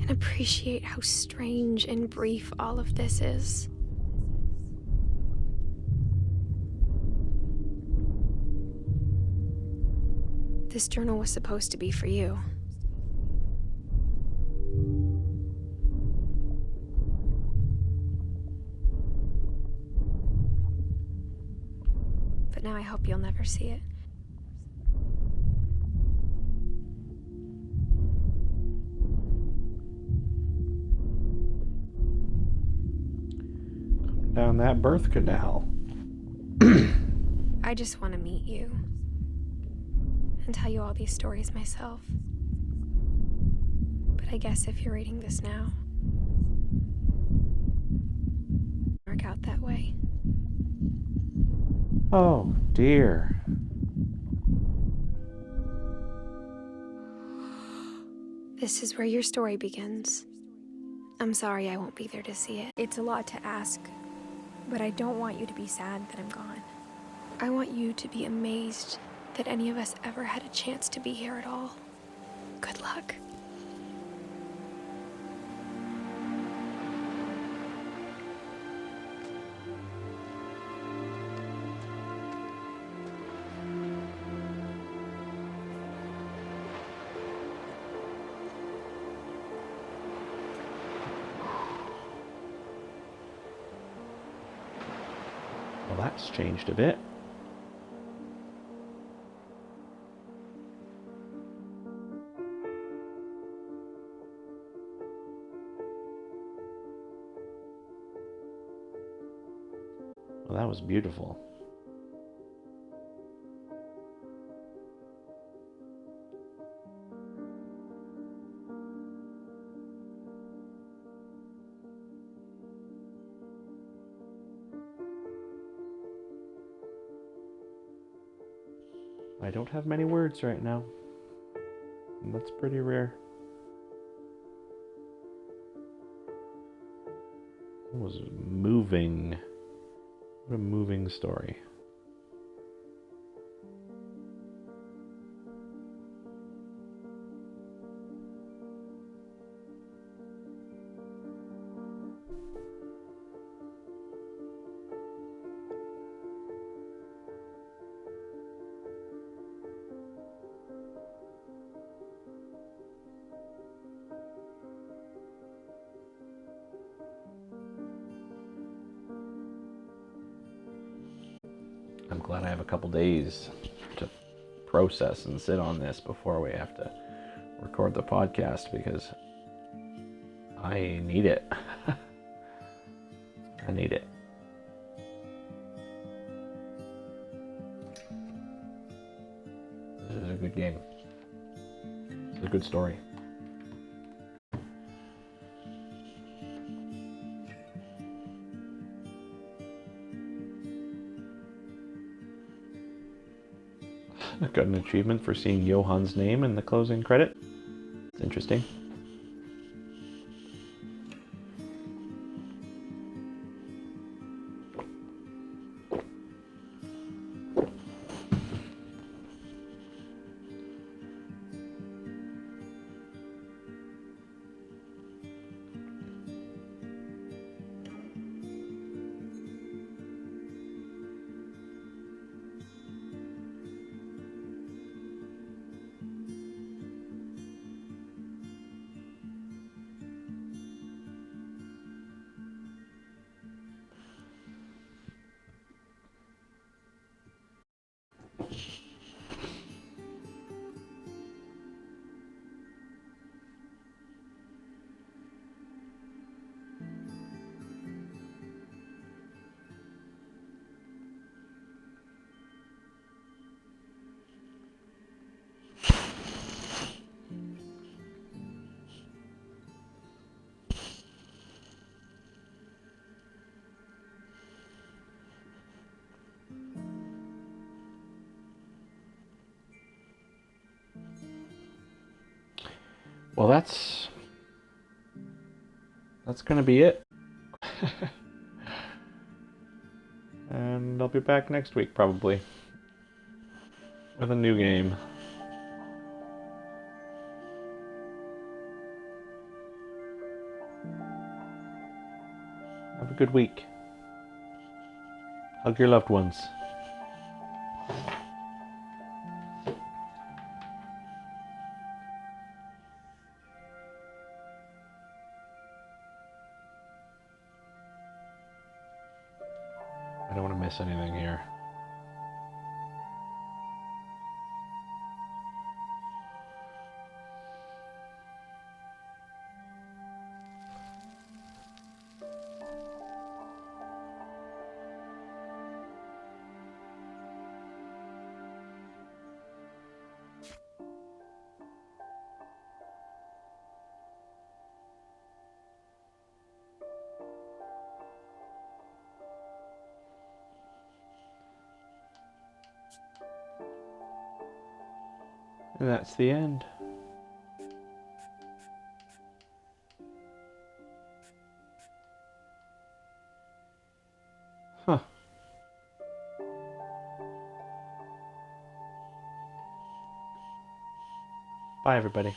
And appreciate how strange and brief all of this is. This journal was supposed to be for you. But now I hope you'll never see it. Down that birth canal. I just want to meet you. And tell you all these stories myself. But I guess if you're reading this now, work out that way. Oh, dear. This is where your story begins. I'm sorry I won't be there to see it. It's a lot to ask, but I don't want you to be sad that I'm gone. I want you to be amazed that any of us ever had a chance to be here at all. Good luck. Well, that's changed a bit. Well, that was beautiful. I don't have many words right now. And that's pretty rare. It was moving. What a moving story. I'm glad I have a couple days to process and sit on this before we have to record the podcast, because I need it. I need it. This is a good game. It's a good story. I got an achievement for seeing Johan's name in the closing credit. It's interesting. Well, that's gonna be it. And I'll be back next week, probably, with a new game. Have a good week. Hug your loved ones. I don't want to miss anything here. And that's the end. Huh. Bye, everybody.